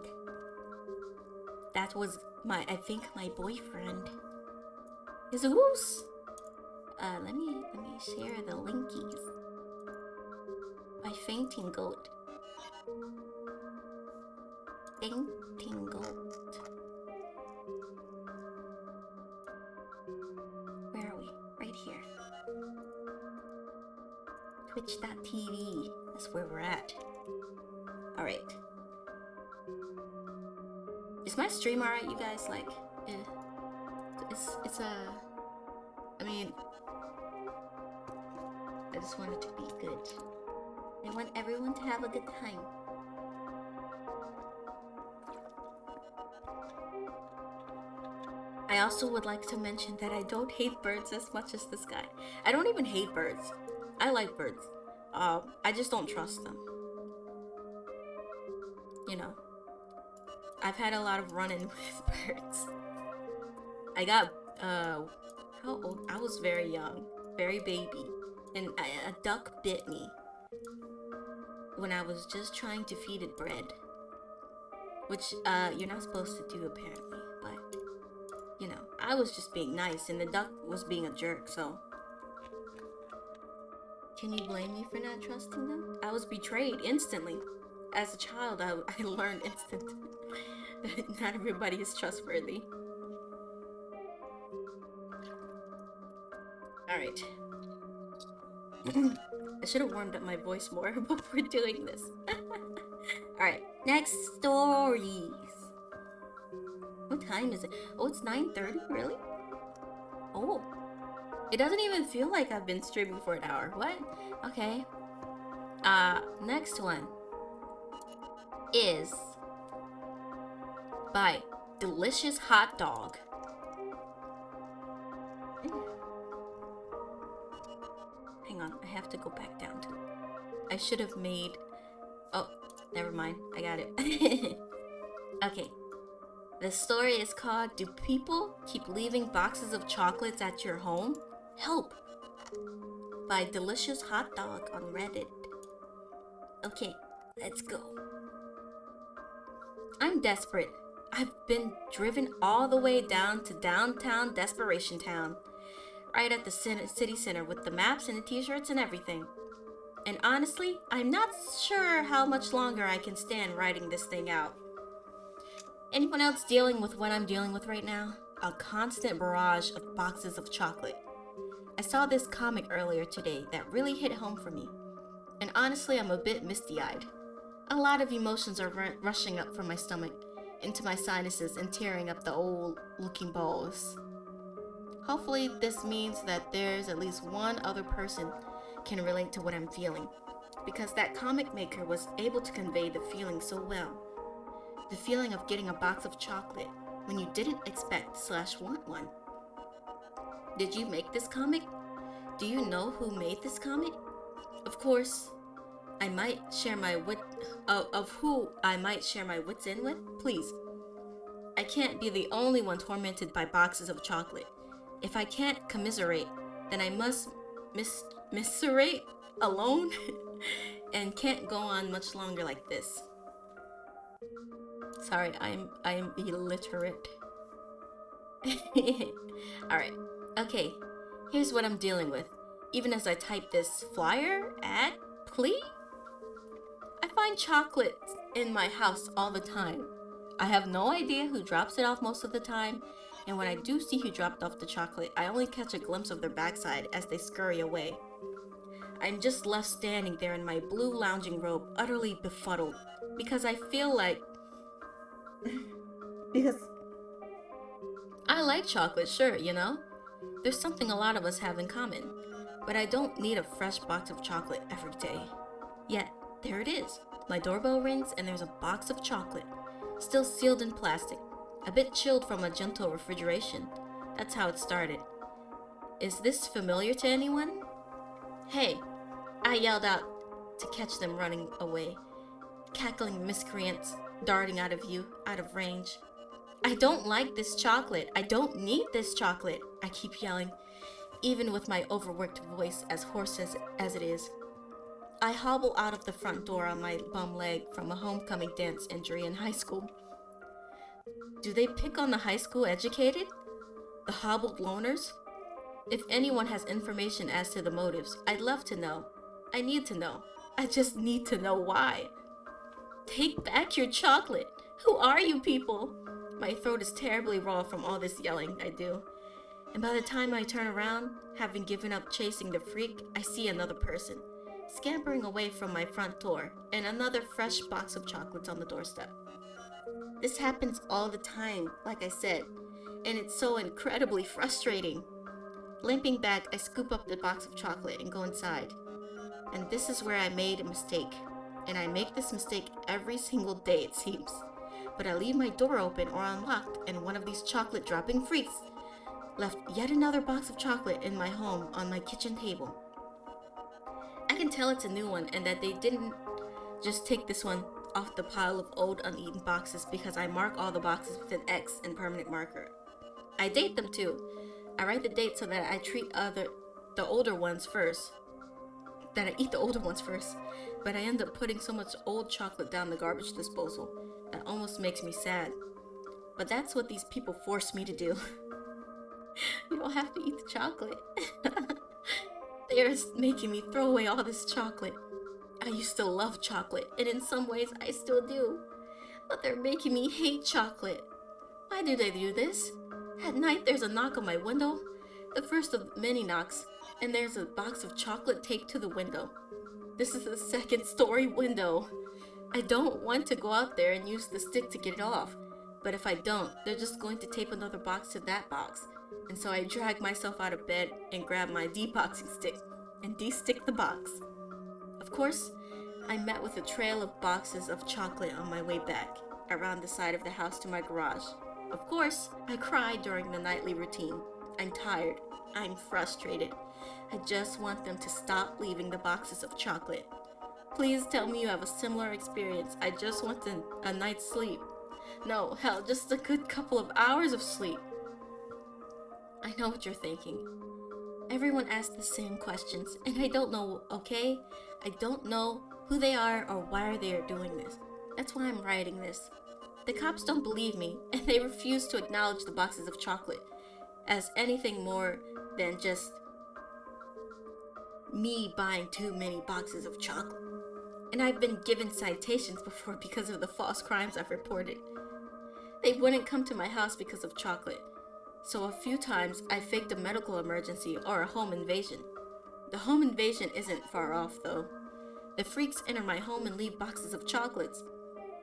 That was I think my boyfriend. Jesus. Let me share the linkies. My fainting goat. Fainting goat. Where are we? Right here. Twitch.tv. That's where we're at. Alright. Is my stream alright, you guys? Like, it's I mean, I just want it to be good. I want everyone to have a good time. I also would like to mention that I don't hate birds as much as this guy. I don't even hate birds. I like birds. I just don't trust them. You know, I've had a lot of run-in with birds. I got, how old? I was very young, very baby, and a duck bit me when I was just trying to feed it bread, which you're not supposed to do apparently, but you know, I was just being nice and the duck was being a jerk, so can you blame me for not trusting them? I was betrayed instantly. As a child, I learned instantly that not everybody is trustworthy. Alright. I should have warmed up my voice more before doing this. Alright, next stories. What time is it? Oh, it's 9:30? Really? Oh. It doesn't even feel like I've been streaming for an hour. What? Okay. Next one is by Delicious Hot Dog. Hang on, I have to go back down to it. I should have made... Oh, never mind. I got it. Okay. The story is called Do People Keep Leaving Boxes of Chocolates at Your Home? Help! By Delicious Hot Dog on Reddit. Okay, let's go. I'm desperate. I've been driven all the way down to downtown Desperation Town. Right at the city center with the maps and the t-shirts and everything. And honestly, I'm not sure how much longer I can stand writing this thing out. Anyone else dealing with what I'm dealing with right now? A constant barrage of boxes of chocolate. I saw this comic earlier today that really hit home for me. And honestly, I'm a bit misty-eyed. A lot of emotions are rushing up from my stomach, into my sinuses and tearing up the old-looking balls. Hopefully, this means that there's at least one other person can relate to what I'm feeling, because that comic maker was able to convey the feeling so well. The feeling of getting a box of chocolate when you didn't expect / want one. Did you make this comic? Do you know who made this comic? Of course, I might share my who I might share my wits in with? Please. I can't be the only one tormented by boxes of chocolate. If I can't commiserate, then I must miserate alone and can't go on much longer like this. Sorry, I'm illiterate. Alright, okay, here's what I'm dealing with. Even as I type this flyer, ad, plea, I find chocolate in my house all the time. I have no idea who drops it off most of the time, and when I do see who dropped off the chocolate, I only catch a glimpse of their backside as they scurry away. I'm just left standing there in my blue lounging robe, utterly befuddled, because I feel like... because I like chocolate, sure, you know? There's something a lot of us have in common, but I don't need a fresh box of chocolate every day. Yet, there it is. My doorbell rings and there's a box of chocolate, still sealed in plastic, a bit chilled from a gentle refrigeration. That's how it started. Is this familiar to anyone? Hey, I yelled out to catch them running away, cackling miscreants darting out of view, out of range. I don't like this chocolate. I don't need this chocolate, I keep yelling, even with my overworked voice as hoarse as it is. I hobble out of the front door on my bum leg from a homecoming dance injury in high school. Do they pick on the high school educated? The hobbled loners? If anyone has information as to the motives, I'd love to know. I need to know. I just need to know why. Take back your chocolate. Who are you people? My throat is terribly raw from all this yelling I do. And by the time I turn around, having given up chasing the freak, I see another person, scampering away from my front door, and another fresh box of chocolates on the doorstep. This happens all the time, like I said, and it's so incredibly frustrating. Limping back, I scoop up the box of chocolate and go inside. And this is where I made a mistake. And I make this mistake every single day, it seems. But I leave my door open or unlocked, and one of these chocolate dropping freaks left yet another box of chocolate in my home on my kitchen table. I can tell it's a new one and that they didn't just take this one off the pile of old uneaten boxes because I mark all the boxes with an X and permanent marker. I date them too. I write the date so that I treat the older ones first. That I eat the older ones first. But I end up putting so much old chocolate down the garbage disposal that almost makes me sad. But that's what these people force me to do. You don't have to eat the chocolate. They're making me throw away all this chocolate. I used to love chocolate, and in some ways I still do. But they're making me hate chocolate. Why do they do this? At night there's a knock on my window, the first of many knocks, and there's a box of chocolate taped to the window. This is a second-story window. I don't want to go out there and use the stick to get it off, but if I don't, they're just going to tape another box to that box. And so I drag myself out of bed and grab my deboxing stick and de-stick the box. Of course, I met with a trail of boxes of chocolate on my way back, around the side of the house to my garage. Of course, I cried during the nightly routine. I'm tired. I'm frustrated. I just want them to stop leaving the boxes of chocolate. Please tell me you have a similar experience. I just want a night's sleep. No, hell, just a good couple of hours of sleep. I know what you're thinking. Everyone asks the same questions, and I don't know, okay? I don't know who they are or why they are doing this. That's why I'm writing this. The cops don't believe me, and they refuse to acknowledge the boxes of chocolate as anything more than just me buying too many boxes of chocolate. And I've been given citations before because of the false crimes I've reported. They wouldn't come to my house because of chocolate. So a few times I faked a medical emergency or a home invasion. The home invasion isn't far off though. The freaks enter my home and leave boxes of chocolates.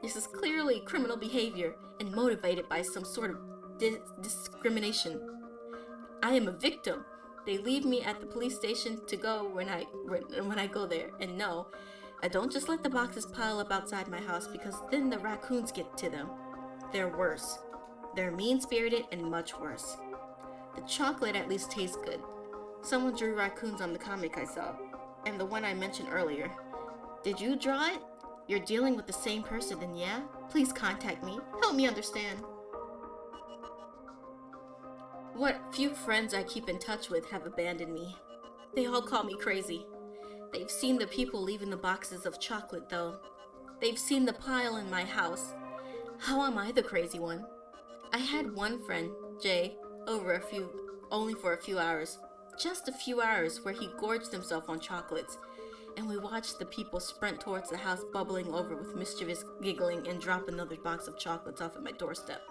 This is clearly criminal behavior and motivated by some sort of discrimination. I am a victim. They leave me at the police station to go when I go there. And no, I don't just let the boxes pile up outside my house because then the raccoons get to them. They're worse. They're mean-spirited and much worse. The chocolate at least tastes good. Someone drew raccoons on the comic I saw, and the one I mentioned earlier. Did you draw it? You're dealing with the same person, then yeah? Please contact me. Help me understand. What few friends I keep in touch with have abandoned me. They all call me crazy. They've seen the people leaving the boxes of chocolate, though. They've seen the pile in my house. How am I the crazy one? I had one friend, Jay, only for a few hours. Just a few hours where he gorged himself on chocolates. And we watched the people sprint towards the house bubbling over with mischievous giggling and drop another box of chocolates off at my doorstep.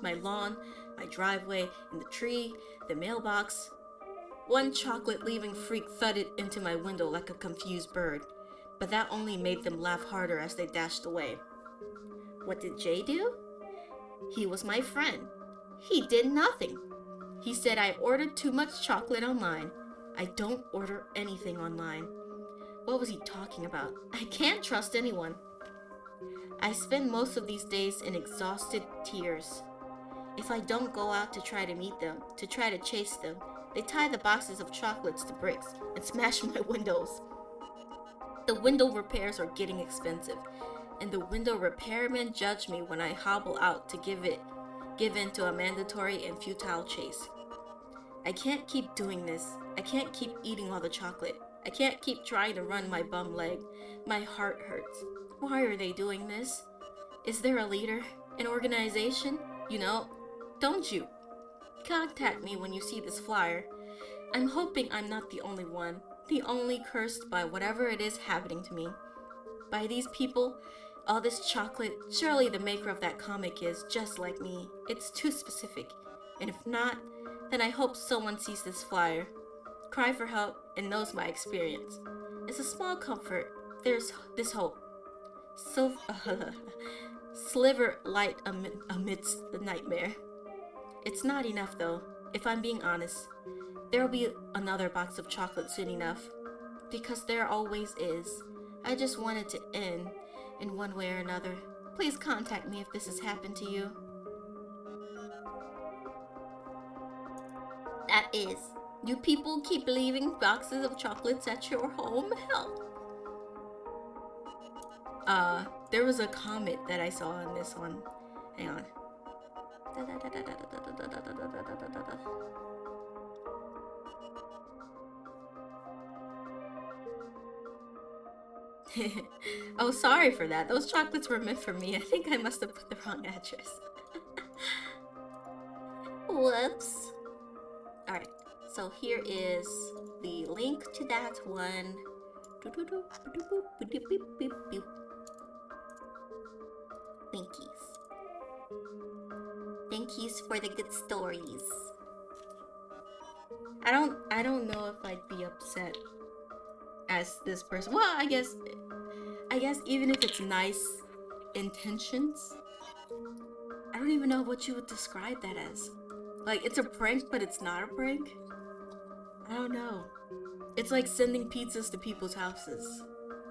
My lawn, my driveway, and the tree, the mailbox. One chocolate-leaving freak thudded into my window like a confused bird, but that only made them laugh harder as they dashed away. What did Jay do? He was my friend. He did nothing. He said I ordered too much chocolate online. I don't order anything online. What was he talking about? I can't trust anyone. I spend most of these days in exhausted tears. If I don't go out to try to meet them, to try to chase them, they tie the boxes of chocolates to bricks and smash my windows. The window repairs are getting expensive, and the window repairmen judge me when I hobble out to give in to a mandatory and futile chase. I can't keep doing this. I can't keep eating all the chocolate. I can't keep trying to run my bum leg. My heart hurts. Why are they doing this? Is there a leader? An organization? You know, don't you? Contact me when you see this flyer. I'm hoping I'm not the only one, the only cursed by whatever it is happening to me. By these people, all this chocolate, surely the maker of that comic is just like me. It's too specific. And if not, then I hope someone sees this flyer, cry for help, and knows my experience. It's a small comfort. There's this hope. So, sliver light amidst the nightmare. It's not enough though, if I'm being honest. There'll be another box of chocolate soon enough. Because there always is. I just want it to end in one way or another. Please contact me if this has happened to you. That is. You people keep leaving boxes of chocolates at your home? Help. There was a comment that I saw on this one. Hang on. Oh, sorry for that. Those chocolates were meant for me. I think I must have put the wrong address. Whoops. Alright, so here is the link to that one. Thankies. Thankies for the good stories. I don't know if I'd be upset as this person. Well, I guess even if it's nice intentions, I don't even know what you would describe that as. Like, it's a prank, but it's not a prank. I don't know. It's like sending pizzas to people's houses.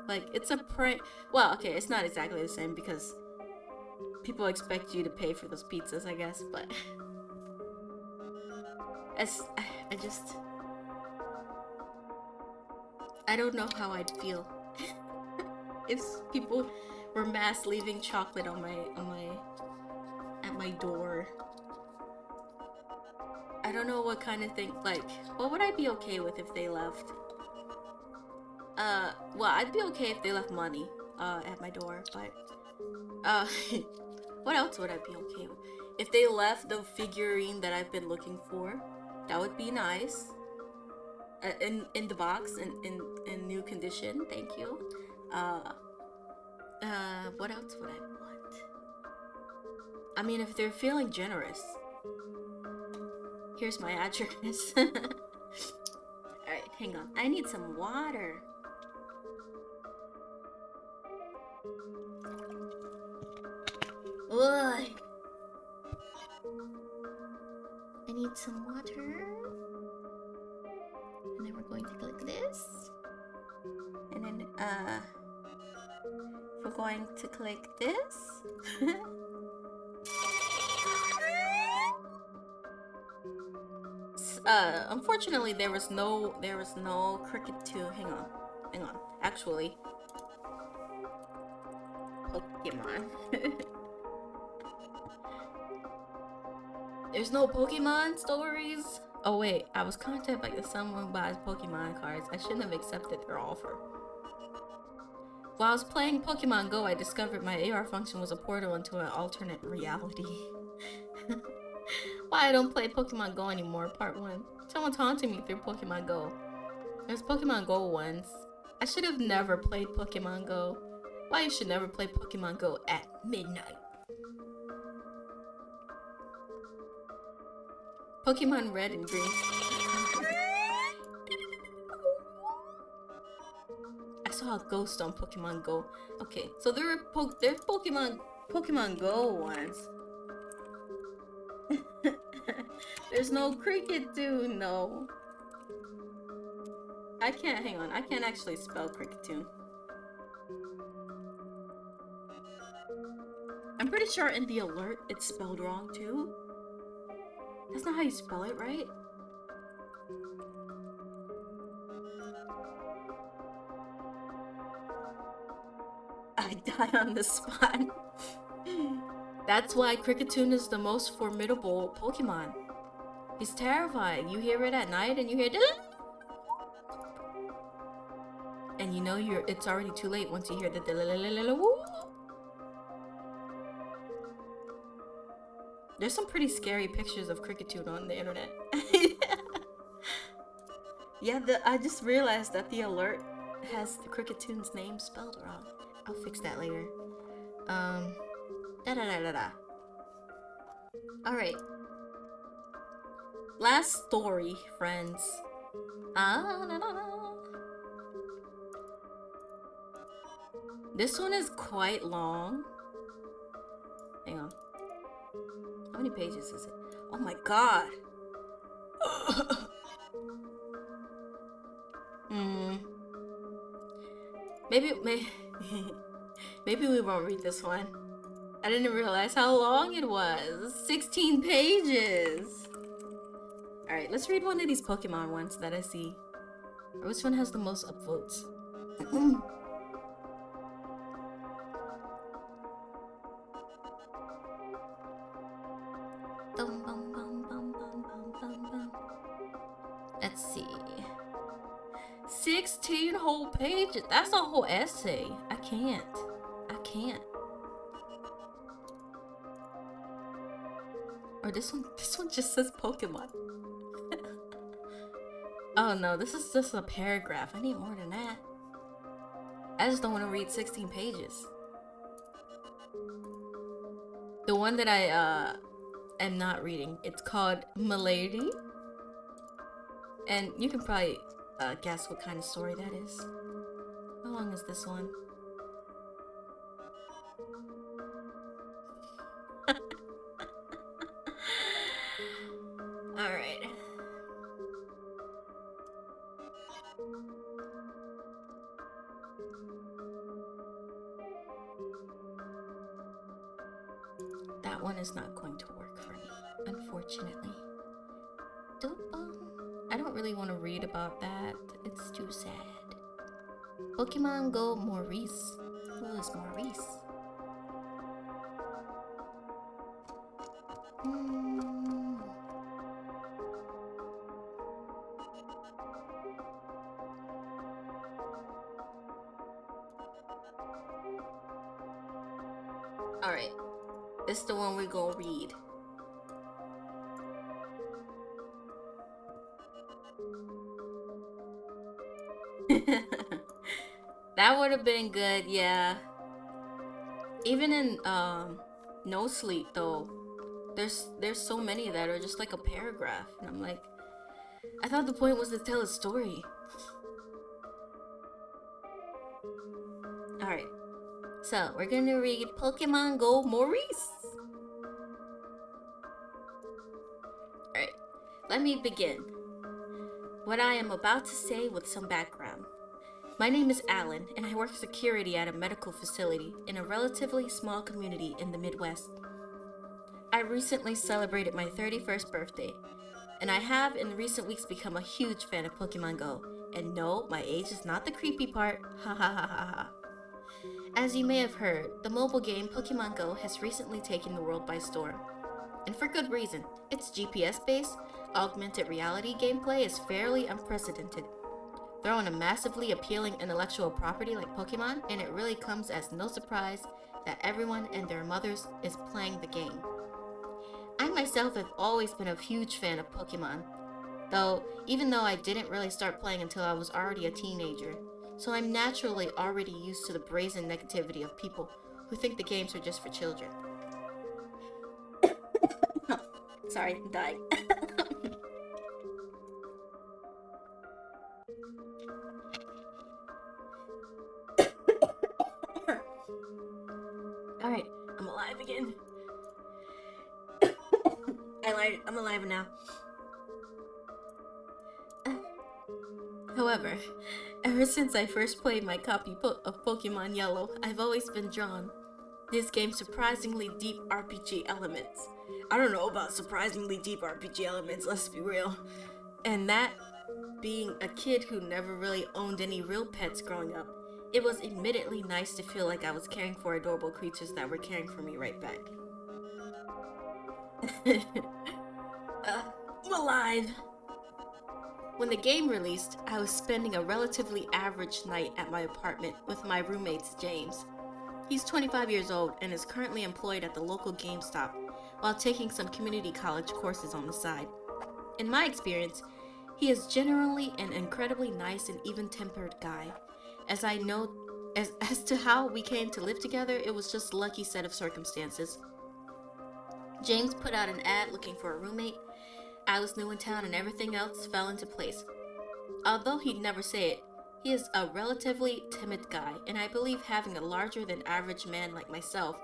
Like, it's a prank. Well, okay, it's not exactly the same because people expect you to pay for those pizzas, I guess, but I don't know how I'd feel if people were mass leaving chocolate at my door. I don't know what kind of thing, like, what would I be okay with if they left? Well, I'd be okay if they left money, at my door, but, what else would I be okay with? If they left the figurine that I've been looking for, that would be nice. In the box, in new condition, thank you. What else would I want? I mean, if they're feeling generous. Here's my address. Alright, hang on. I need some water. Ugh. I need some water. And then we're going to click this. And then, we're going to click this. Unfortunately, there was no Cricket 2. Hang on. Actually, Pokemon. There's no Pokemon stories. Oh wait, I was contacted by someone who buys Pokemon cards. I shouldn't have accepted their offer. While I was playing Pokemon Go, I discovered my AR function was a portal into an alternate reality. Why I don't play Pokemon Go anymore, part 1. Someone's haunting me through Pokemon Go. There's Pokemon Go once. I should have never played Pokemon Go. Why you should never play Pokemon Go at midnight. Pokemon Red and Green. I saw a ghost on Pokemon Go. Okay, so there's Pokemon Go ones. There's no Cricket Tune, no. I can't, hang on, I can't actually spell Cricket Tune. I'm pretty sure in the alert it's spelled wrong too. That's not how you spell it, right? I die on the spot. That's why Cricketune is the most formidable Pokemon. He's terrifying. You hear it at night and you hear know it's already too late once you hear the woo. There's some pretty scary pictures of Cricketune on the internet. Yeah, I just realized that the alert has the Cricketune name spelled wrong. I'll fix that later. Da da da da da. Alright. Last story, friends. This one is quite long. Hang on. How many pages is it? Oh my god. Maybe we won't read this one. I didn't realize how long it was. 16 pages. Alright, let's read one of these Pokemon ones that I see. Or which one has the most upvotes? Let's see. 16 whole pages. That's a whole essay. I can't. Or this one just says Pokemon. Oh no, this is just a paragraph. I need more than that. I just don't want to read 16 pages. The one that I am not reading, it's called Milady. And you can probably guess what kind of story that is. How long is this one? Alright. That one is not going to work for me, unfortunately. I don't really want to read about that. It's too sad. Pokemon Go Maurice. Who is Maurice? Alright. This is the one we're gonna read. That would have been good, yeah. Even in No Sleep though, there's so many that are just like a paragraph, and I'm like, I thought the point was to tell a story. Alright, so we're gonna read Pokemon Go Maurice. Alright, let me begin. What I am about to say with some background. My name is Alan, and I work security at a medical facility in a relatively small community in the Midwest. I recently celebrated my 31st birthday, and I have in recent weeks become a huge fan of Pokemon Go. And no, my age is not the creepy part, ha ha ha ha ha. As you may have heard, the mobile game Pokemon Go has recently taken the world by storm. And for good reason. Its GPS-based, augmented reality gameplay is fairly unprecedented. Throw in a massively appealing intellectual property like Pokemon, and it really comes as no surprise that everyone and their mothers is playing the game. I myself have always been a huge fan of Pokemon, even though I didn't really start playing until I was already a teenager, so I'm naturally already used to the brazen negativity of people who think the games are just for children. Sorry, I'm dying. Alright, I'm alive again. I'm alive now. However, ever since I first played my copy of Pokemon Yellow, I've always been drawn. This game's surprisingly deep RPG elements. I don't know about surprisingly deep RPG elements, let's be real. And that, being a kid who never really owned any real pets growing up, it was admittedly nice to feel like I was caring for adorable creatures that were caring for me right back. I'm alive. When the game released, I was spending a relatively average night at my apartment with my roommate James. He's 25 years old and is currently employed at the local GameStop while taking some community college courses on the side. In my experience, he is generally an incredibly nice and even-tempered guy. As I know as to how we came to live together, it was just a lucky set of circumstances. James put out an ad looking for a roommate. I was new in town and everything else fell into place. Although he'd never say it, he is a relatively timid guy, and I believe having a larger than average man like myself,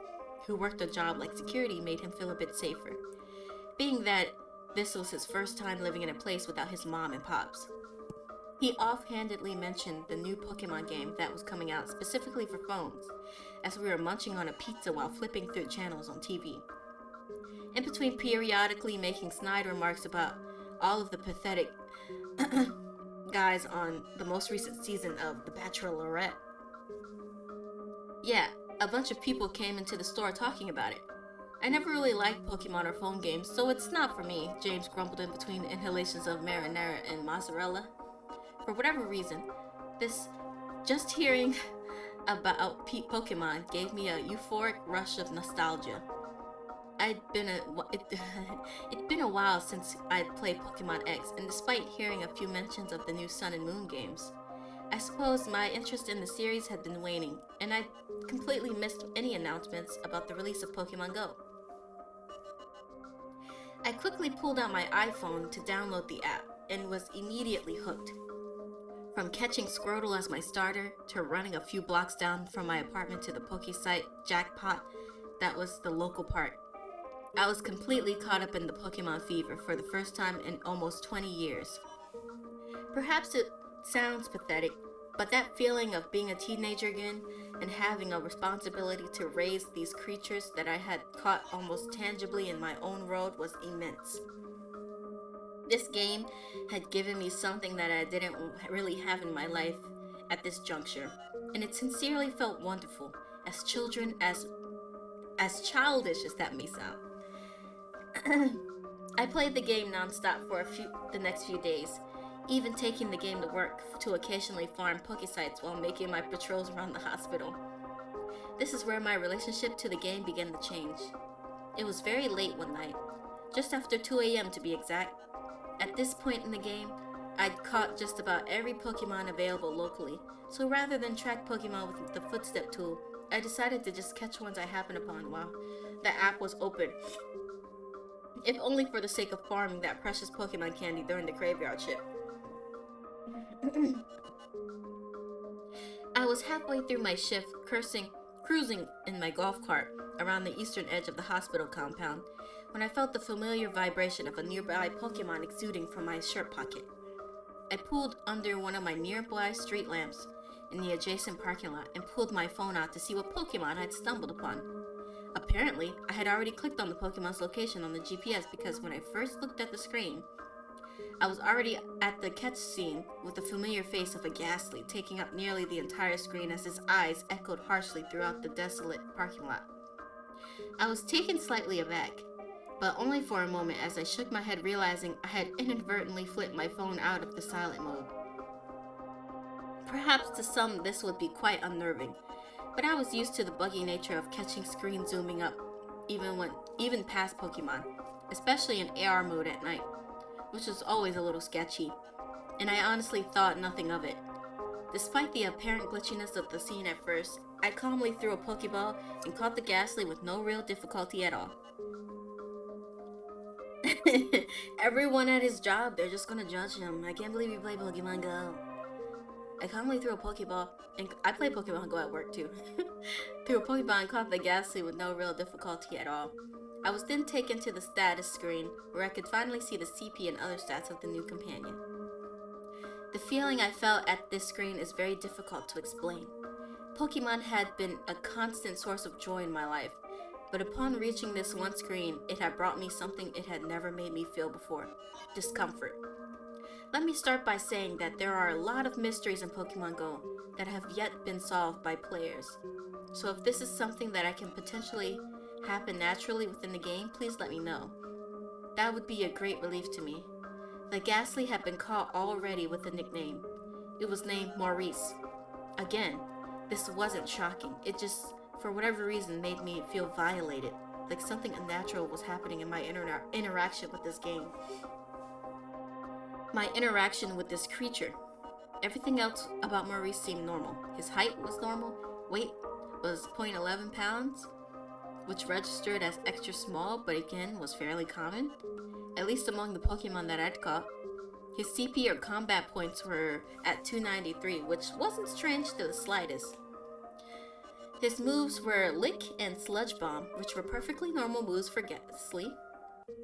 who worked a job like security, made him feel a bit safer. Being that this was his first time living in a place without his mom and pops. He offhandedly mentioned the new Pokemon game that was coming out specifically for phones, as we were munching on a pizza while flipping through channels on TV. In between periodically making snide remarks about all of the pathetic guys on the most recent season of The Bachelorette. Yeah, a bunch of people came into the store talking about it. I never really liked Pokemon or phone games, so it's not for me, James grumbled in between inhalations of marinara and mozzarella. For whatever reason, just hearing about Pokemon gave me a euphoric rush of nostalgia. It'd been a while since I'd played Pokemon X, and despite hearing a few mentions of the new Sun and Moon games, I suppose my interest in the series had been waning, and I'd completely missed any announcements about the release of Pokemon Go. I quickly pulled out my iPhone to download the app, and was immediately hooked. From catching Squirtle as my starter, to running a few blocks down from my apartment to the Pokesite Jackpot that was the local park, I was completely caught up in the Pokemon fever for the first time in almost 20 years. Perhaps it sounds pathetic, but that feeling of being a teenager again and having a responsibility to raise these creatures that I had caught almost tangibly in my own world was immense. This game had given me something that I didn't really have in my life at this juncture, and it sincerely felt wonderful, as childish as that may sound. I played the game nonstop for the next few days, even taking the game to work to occasionally farm Pokesites while making my patrols around the hospital. This is where my relationship to the game began to change. It was very late one night, just after 2 a.m. to be exact. At this point in the game, I'd caught just about every Pokemon available locally, so rather than track Pokemon with the footstep tool, I decided to just catch ones I happened upon while the app was open, if only for the sake of farming that precious Pokemon candy during the graveyard shift. I was halfway through my shift, cruising in my golf cart around the eastern edge of the hospital compound, when I felt the familiar vibration of a nearby Pokemon exuding from my shirt pocket. I pulled under one of my nearby street lamps in the adjacent parking lot and pulled my phone out to see what Pokemon I'd stumbled upon. Apparently, I had already clicked on the Pokemon's location on the GPS because when I first looked at the screen, I was already at the catch scene with the familiar face of a Ghastly taking up nearly the entire screen as his eyes echoed harshly throughout the desolate parking lot. I was taken slightly aback, but only for a moment as I shook my head realizing I had inadvertently flipped my phone out of the silent mode. Perhaps to some this would be quite unnerving, but I was used to the buggy nature of catching screen zooming up, even past Pokemon, especially in AR mode at night, which was always a little sketchy, and I honestly thought nothing of it. Despite the apparent glitchiness of the scene at first, I calmly threw a Pokeball and caught the Ghastly with no real difficulty at all. Everyone at his job, they're just gonna judge him. I can't believe you play Pokemon Go. I calmly threw a Pokeball, and I play Pokemon Go at work too. Threw a Pokeball and caught the Ghastly with no real difficulty at all. I was then taken to the status screen, where I could finally see the CP and other stats of the new companion. The feeling I felt at this screen is very difficult to explain. Pokemon had been a constant source of joy in my life, but upon reaching this one screen, it had brought me something it had never made me feel before: discomfort. Let me start by saying that there are a lot of mysteries in Pokemon Go that have yet been solved by players. So if this is something that I can potentially happen naturally within the game, please let me know. That would be a great relief to me. The Ghastly had been caught already with a nickname. It was named Maurice. Again, this wasn't shocking. It just, for whatever reason, made me feel violated, like something unnatural was happening in my interaction with this game. My interaction with this creature. Everything else about Maurice seemed normal. His height was normal, weight was 0.11 pounds, which registered as extra small, but again was fairly common, at least among the Pokemon that I'd caught. His CP or combat points were at 293, which wasn't strange to the slightest. His moves were Lick and Sludge Bomb, which were perfectly normal moves for Ghastly.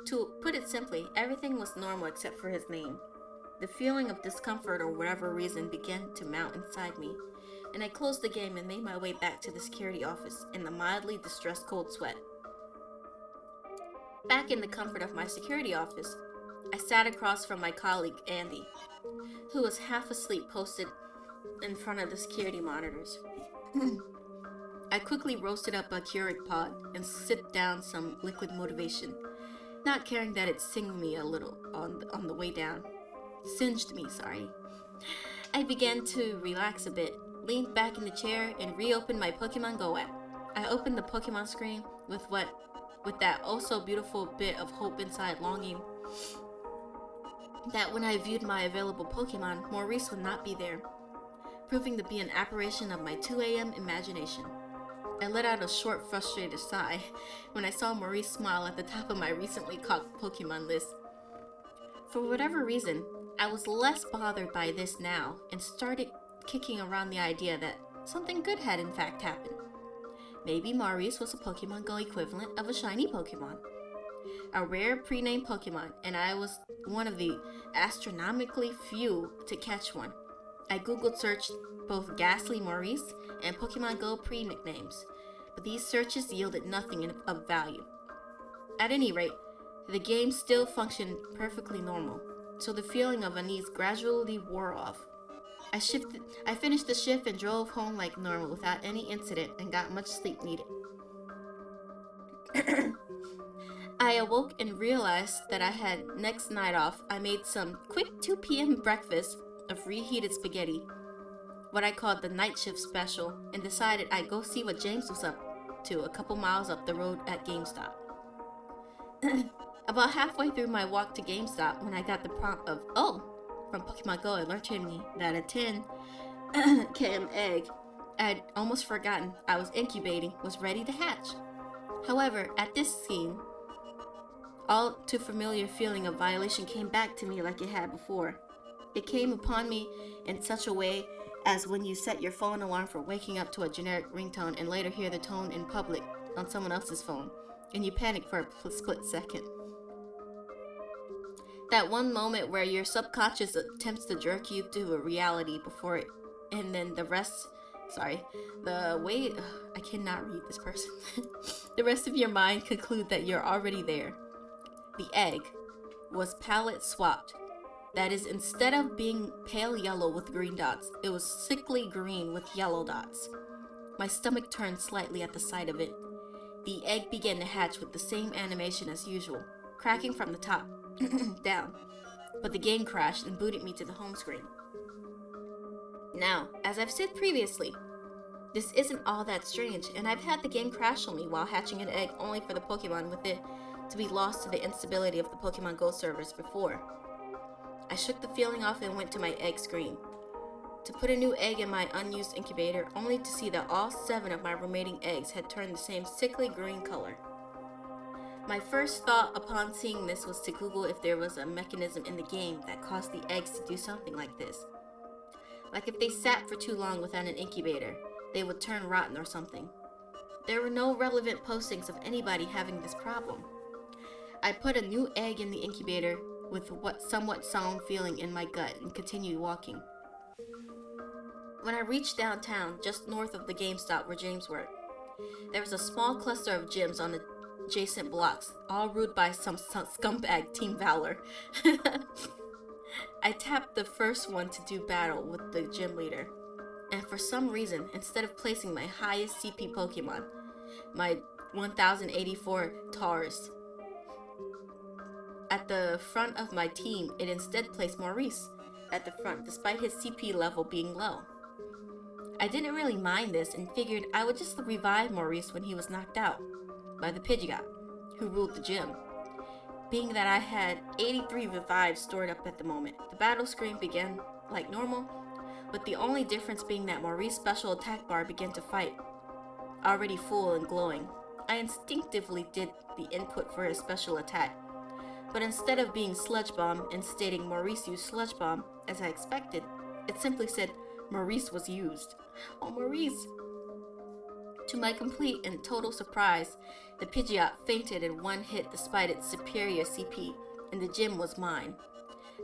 To put it simply, everything was normal except for his name. The feeling of discomfort or whatever reason began to mount inside me, and I closed the game and made my way back to the security office in a mildly distressed cold sweat. Back in the comfort of my security office, I sat across from my colleague Andy, who was half asleep posted in front of the security monitors. I quickly roasted up a Keurig pod and sipped down some liquid motivation, not caring that it singed me a little on the way down. Singed me, sorry. I began to relax a bit, leaned back in the chair, and reopened my Pokemon Go app. I opened the Pokemon screen with that oh so beautiful bit of hope inside, longing that when I viewed my available Pokemon, Maurice would not be there, proving to be an apparition of my 2 a.m. imagination. I let out a short, frustrated sigh when I saw Maurice smile at the top of my recently caught Pokemon list. For whatever reason, I was less bothered by this now and started kicking around the idea that something good had in fact happened. Maybe Maurice was a Pokemon Go equivalent of a shiny Pokemon, a rare pre-named Pokemon, and I was one of the astronomically few to catch one. I Googled searched both Ghastly Maurice and Pokemon Go pre-nicknames, but these searches yielded nothing of value. At any rate, the game still functioned perfectly normal, so the feeling of unease gradually wore off. I finished the shift and drove home like normal without any incident and got much sleep needed. I awoke and realized that I had next night off. I made some quick 2 p.m. breakfast of reheated spaghetti, what I called the night shift special, and decided I'd go see what James was up to a couple miles up the road at GameStop. About halfway through my walk to GameStop when I got the prompt of, oh, from Pokemon Go alerting me that a 10 km egg I'd almost forgotten I was incubating was ready to hatch. However, at this scene, all too familiar feeling of violation came back to me like it had before. It came upon me in such a way as when you set your phone alarm for waking up to a generic ringtone and later hear the tone in public on someone else's phone, and you panic for a split second. That one moment where your subconscious attempts to jerk you to a reality before it, and then the rest of your mind conclude that you're already there. The egg was palette swapped. That is, instead of being pale yellow with green dots, it was sickly green with yellow dots. My stomach turned slightly at the sight of it. The egg began to hatch with the same animation as usual, cracking from the top down. But the game crashed and booted me to the home screen. Now, as I've said previously, this isn't all that strange, and I've had the game crash on me while hatching an egg only for the Pokemon with it to be lost to the instability of the Pokemon Go servers before. I shook the feeling off and went to my egg screen to put a new egg in my unused incubator, only to see that all 7 of my remaining eggs had turned the same sickly green color. My first thought upon seeing this was to Google if there was a mechanism in the game that caused the eggs to do something like this. Like if they sat for too long without an incubator, they would turn rotten or something. There were no relevant postings of anybody having this problem. I put a new egg in the incubator with what somewhat sound feeling in my gut and continued walking. When I reached downtown, just north of the GameStop where James worked, there was a small cluster of gyms on the adjacent blocks, all ruled by some scumbag Team Valor. I tapped the first one to do battle with the gym leader, and for some reason, instead of placing my highest CP Pokemon, my 1084 Taurus, At the front of my team, it instead placed Maurice at the front, despite his CP level being low. I didn't really mind this and figured I would just revive Maurice when he was knocked out by the Pidgeot, who ruled the gym. Being that I had 83 revives stored up at the moment, the battle screen began like normal, with the only difference being that Maurice's special attack bar began to fight, already full and glowing. I instinctively did the input for his special attack, but instead of being Sludge Bomb and stating Maurice used Sludge Bomb, as I expected, it simply said Maurice was used. Oh, Maurice! To my complete and total surprise, the Pidgeot fainted in one hit despite its superior CP, and the gym was mine.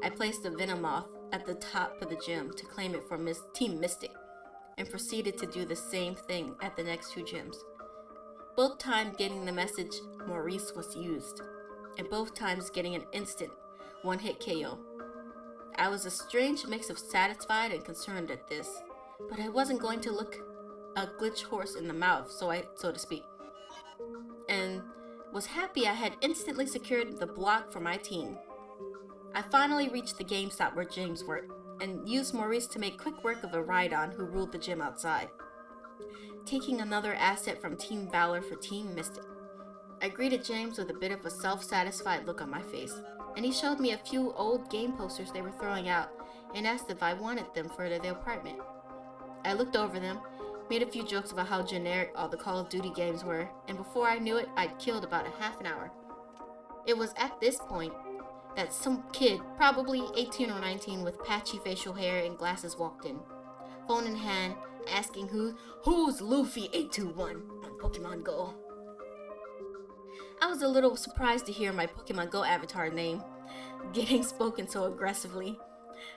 I placed the Venomoth at the top of the gym to claim it for Team Mystic, and proceeded to do the same thing at the next two gyms. Both times getting the message Maurice was used, and both times getting an instant one-hit KO. I was a strange mix of satisfied and concerned at this, but I wasn't going to look a glitch horse in the mouth, so to speak, and was happy I had instantly secured the block for my team. I finally reached the GameStop where James worked, and used Maurice to make quick work of a Rhydon who ruled the gym outside, taking another asset from Team Valor for Team Mystic. I greeted James with a bit of a self-satisfied look on my face, and he showed me a few old game posters they were throwing out and asked if I wanted them for their apartment. I looked over them, made a few jokes about how generic all the Call of Duty games were, and before I knew it, I'd killed about a half an hour. It was at this point that some kid, probably 18 or 19 with patchy facial hair and glasses, walked in, phone in hand, asking who's Luffy821 on Pokemon Go. I was a little surprised to hear my Pokemon Go avatar name getting spoken so aggressively,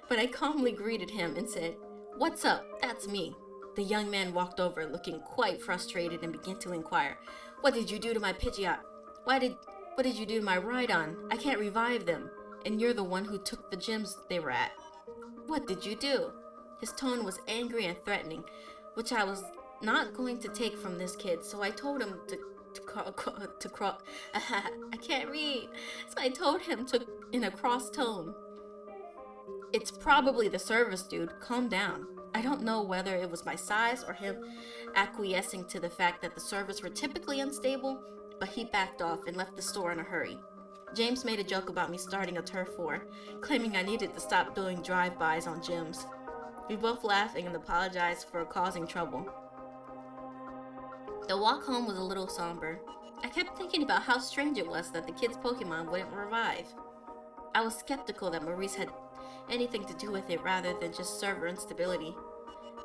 but I calmly greeted him and said, "What's up? That's me." The young man walked over looking quite frustrated and began to inquire, "What did you do to my Pidgeot? What did you do to my Rhydon? I can't revive them, and you're the one who took the gyms they were at. What did you do?" His tone was angry and threatening, which I was not going to take from this kid, so I told him to crawl. I can't read, so I told him in a cross tone, "It's probably the service, dude. Calm down." I don't know whether it was my size or him acquiescing to the fact that the servers were typically unstable, but he backed off and left the store in a hurry. James made a joke about me starting a turf war, claiming I needed to stop doing drive-bys on gyms. We both laughed and apologized for causing trouble. The walk home was a little somber. I kept thinking about how strange it was that the kid's Pokemon wouldn't revive. I was skeptical that Maurice had anything to do with it rather than just server instability,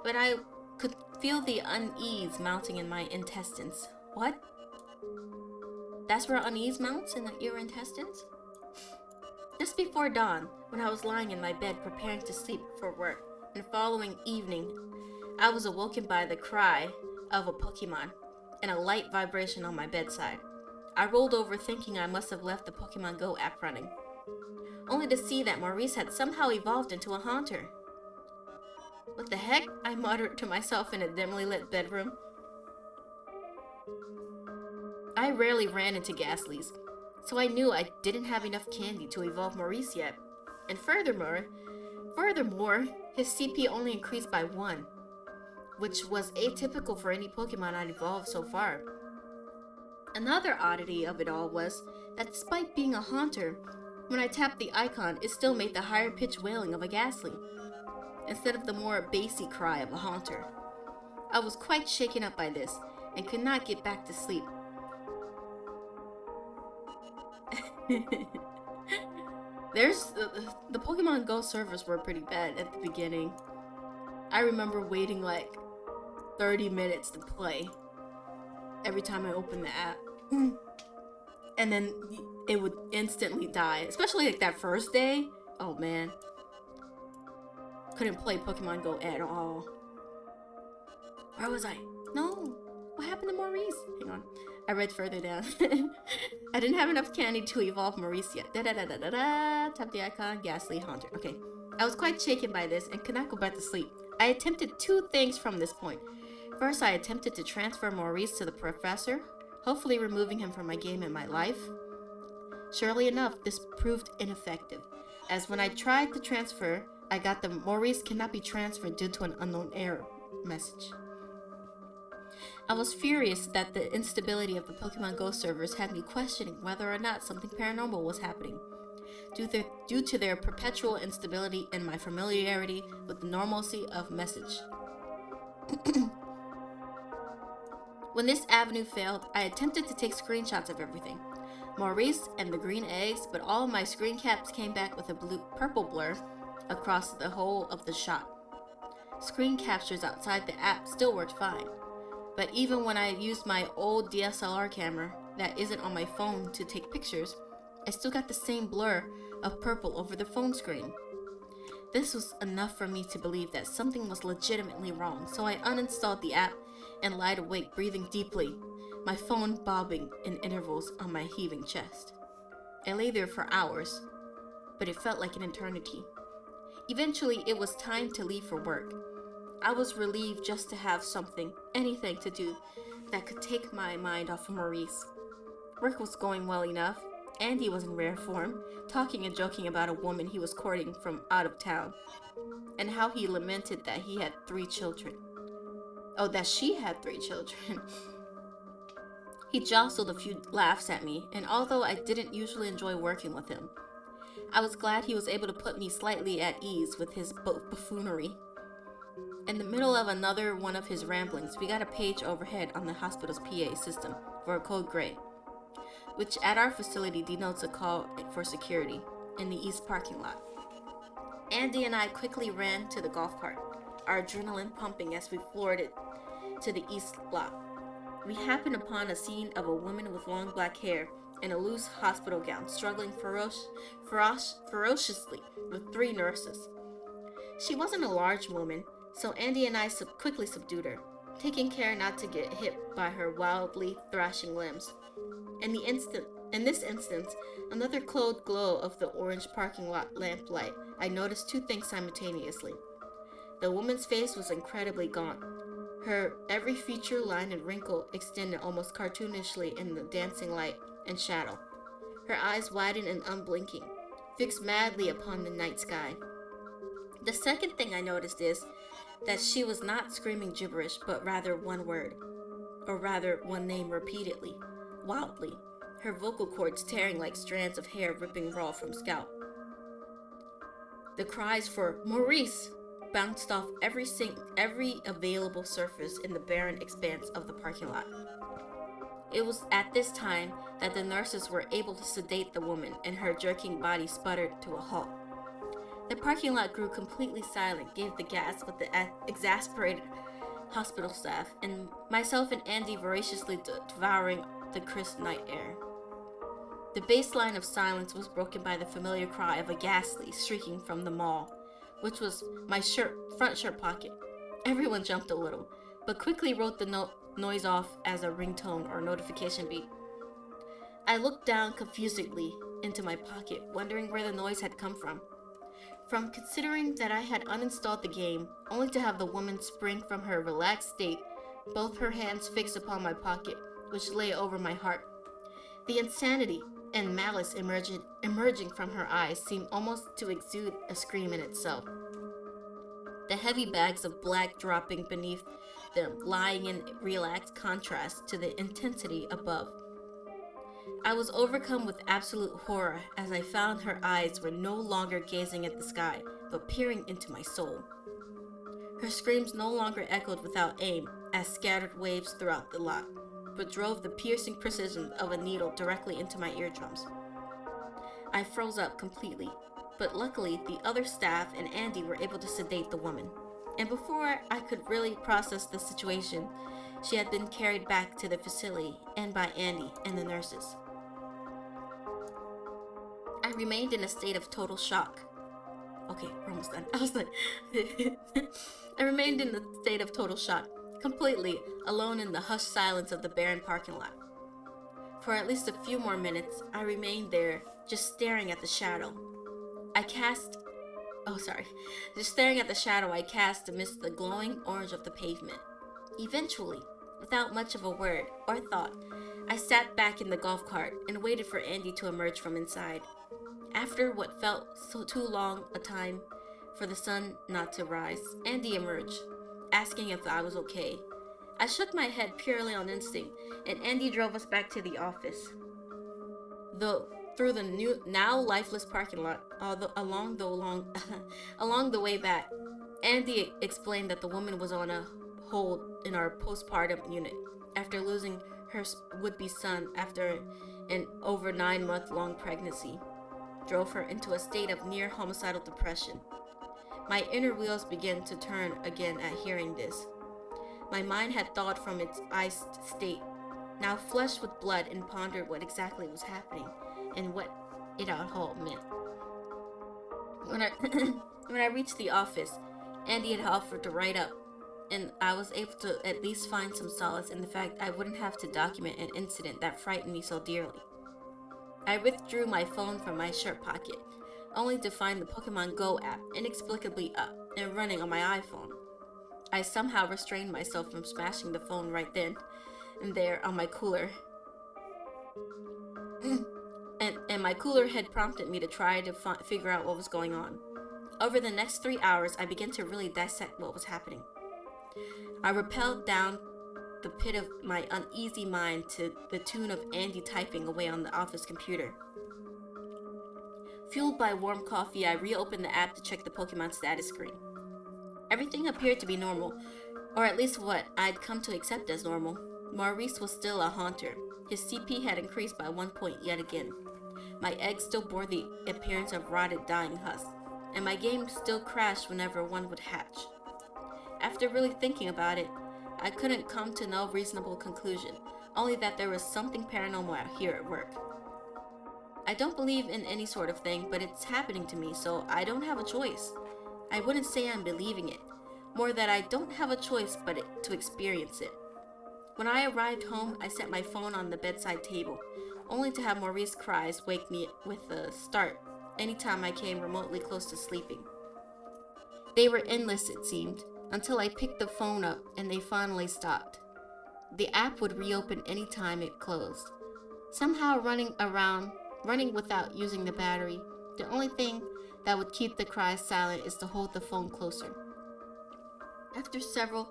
but I could feel the unease mounting in my intestines. What? That's where unease mounts, in your intestines? Just before dawn, when I was lying in my bed preparing to sleep for work, and following evening, I was awoken by the cry of a Pokemon and a light vibration on my bedside. I rolled over thinking I must have left the Pokemon Go app running, only to see that Maurice had somehow evolved into a Haunter. "What the heck?" I muttered to myself in a dimly lit bedroom. I rarely ran into Ghastlies, so I knew I didn't have enough candy to evolve Maurice yet. And furthermore, his CP only increased by 1, which was atypical for any Pokemon I'd evolved so far. Another oddity of it all was that despite being a Haunter, when I tapped the icon, it still made the higher pitched wailing of a Ghastly, instead of the more bassy cry of a Haunter. I was quite shaken up by this, and could not get back to sleep. The Pokemon Go servers were pretty bad at the beginning. I remember waiting like 30 minutes to play every time I opened the app. And then it would instantly die, especially like that first day. Oh man, couldn't play Pokemon Go at all. Where was I? No, what happened to Maurice? Hang on, I read further down. I didn't have enough candy to evolve Maurice yet. Tap the icon, Ghastly, Haunter. Okay, I was quite shaken by this and could not go back to sleep. I attempted 2 things from this point. First, I attempted to transfer Maurice to the professor, hopefully removing him from my game and my life. Surely enough, this proved ineffective, as when I tried to transfer, I got the Maurice cannot be transferred due to an unknown error message. I was furious that the instability of the Pokemon Go servers had me questioning whether or not something paranormal was happening, due to their perpetual instability and my familiarity with the normalcy of message. When this avenue failed, I attempted to take screenshots of everything. Maurice and the green eggs, but all of my screen caps came back with a purple blur across the whole of the shot. Screen captures outside the app still worked fine, but even when I used my old DSLR camera that isn't on my phone to take pictures, I still got the same blur of purple over the phone screen. This was enough for me to believe that something was legitimately wrong, so I uninstalled the app and lied awake, breathing deeply, my phone bobbing in intervals on my heaving chest. I lay there for hours, but it felt like an eternity. Eventually, it was time to leave for work. I was relieved just to have something, anything to do that could take my mind off of Maurice. Work was going well enough. Andy was in rare form, talking and joking about a woman he was courting from out of town, and how he lamented that he had 3 children. Oh, that she had 3 children. He jostled a few laughs at me, and although I didn't usually enjoy working with him, I was glad he was able to put me slightly at ease with his buffoonery. In the middle of another one of his ramblings, we got a page overhead on the hospital's PA system for a code gray, which at our facility denotes a call for security in the east parking lot. Andy and I quickly ran to the golf cart, our adrenaline pumping as we floored it to the east block. We happened upon a scene of a woman with long black hair and a loose hospital gown struggling ferociously with 3 nurses. She wasn't a large woman, so Andy and I quickly subdued her, taking care not to get hit by her wildly thrashing limbs. In this instance, another cold glow of the orange parking lot lamplight, I noticed 2 things simultaneously. The woman's face was incredibly gaunt. Her every feature, line, and wrinkle extended almost cartoonishly in the dancing light and shadow. Her eyes widened and unblinking, fixed madly upon the night sky. The second thing I noticed is that she was not screaming gibberish, but rather one word, or rather one name repeatedly, wildly, her vocal cords tearing like strands of hair ripping raw from scalp. The cries for Maurice bounced off every available surface in the barren expanse of the parking lot. It was at this time that the nurses were able to sedate the woman, and her jerking body sputtered to a halt. The parking lot grew completely silent, gave the gasp of the exasperated hospital staff, and myself and Andy voraciously devouring the crisp night air. The baseline of silence was broken by the familiar cry of a ghastly shrieking from the mall, which was my front shirt pocket. Everyone jumped a little, but quickly wrote the noise off as a ringtone or notification beep. I looked down confusedly into my pocket, wondering where the noise had come from. From considering that I had uninstalled the game, only to have the woman spring from her relaxed state, both her hands fixed upon my pocket, which lay over my heart. The insanity and malice emerging from her eyes seemed almost to exude a scream in itself. The heavy bags of black dropping beneath them, lying in relaxed contrast to the intensity above. I was overcome with absolute horror as I found her eyes were no longer gazing at the sky, but peering into my soul. Her screams no longer echoed without aim as scattered waves throughout the lot, but drove the piercing precision of a needle directly into my eardrums. I froze up completely, but luckily the other staff and Andy were able to sedate the woman, and before I could really process the situation, she had been carried back to the facility and by Andy and the nurses. I remained in a state of total shock. Okay, we're almost done. I was like, I remained in a state of total shock, completely alone in the hushed silence of the barren parking lot. For at least a few more minutes, I remained there, just staring at the shadow. Just staring at the shadow I cast amidst the glowing orange of the pavement. Eventually, Without much of a word or thought, I sat back in the golf cart and waited for Andy to emerge from inside. After what felt so too long a time for the sun not to rise, Andy emerged, asking if I was okay. I shook my head purely on instinct, and Andy drove us back to the office. Though through the new now lifeless parking lot, although along the way back, Andy explained that the woman was on a hold in our postpartum unit after losing her would-be son after an over 9-month long pregnancy drove her into a state of near homicidal depression. My inner wheels began to turn again at hearing this. My mind had thawed from its iced state, now flushed with blood, and pondered what exactly was happening and what it all meant. When I when I reached the office, Andy had offered to write up, and I was able to at least find some solace in the fact I wouldn't have to document an incident that frightened me so dearly. I withdrew my phone from my shirt pocket, only to find the Pokemon Go app inexplicably up and running on my iPhone. I somehow restrained myself from smashing the phone right then and there on my cooler. and my cooler had prompted me to try to figure out what was going on. Over the next 3 hours, I began to really dissect what was happening. I rappelled down the pit of my uneasy mind to the tune of Andy typing away on the office computer. Fueled by warm coffee, I reopened the app to check the Pokemon status screen. Everything appeared to be normal, or at least what I'd come to accept as normal. Maurice was still a haunter. His CP had increased by 1 point yet again. My eggs still bore the appearance of rotted, dying husks, and my game still crashed whenever one would hatch. After really thinking about it, I couldn't come to no reasonable conclusion, only that there was something paranormal out here at work. I don't believe in any sort of thing, but it's happening to me, so I don't have a choice. I wouldn't say I'm believing it, more that I don't have a choice but to experience it. When I arrived home, I set my phone on the bedside table, only to have Maurice's cries wake me with a start anytime I came remotely close to sleeping. They were endless, it seemed, until I picked the phone up and they finally stopped. The app would reopen any time it closed. Somehow running without using the battery, the only thing that would keep the cries silent is to hold the phone closer. After several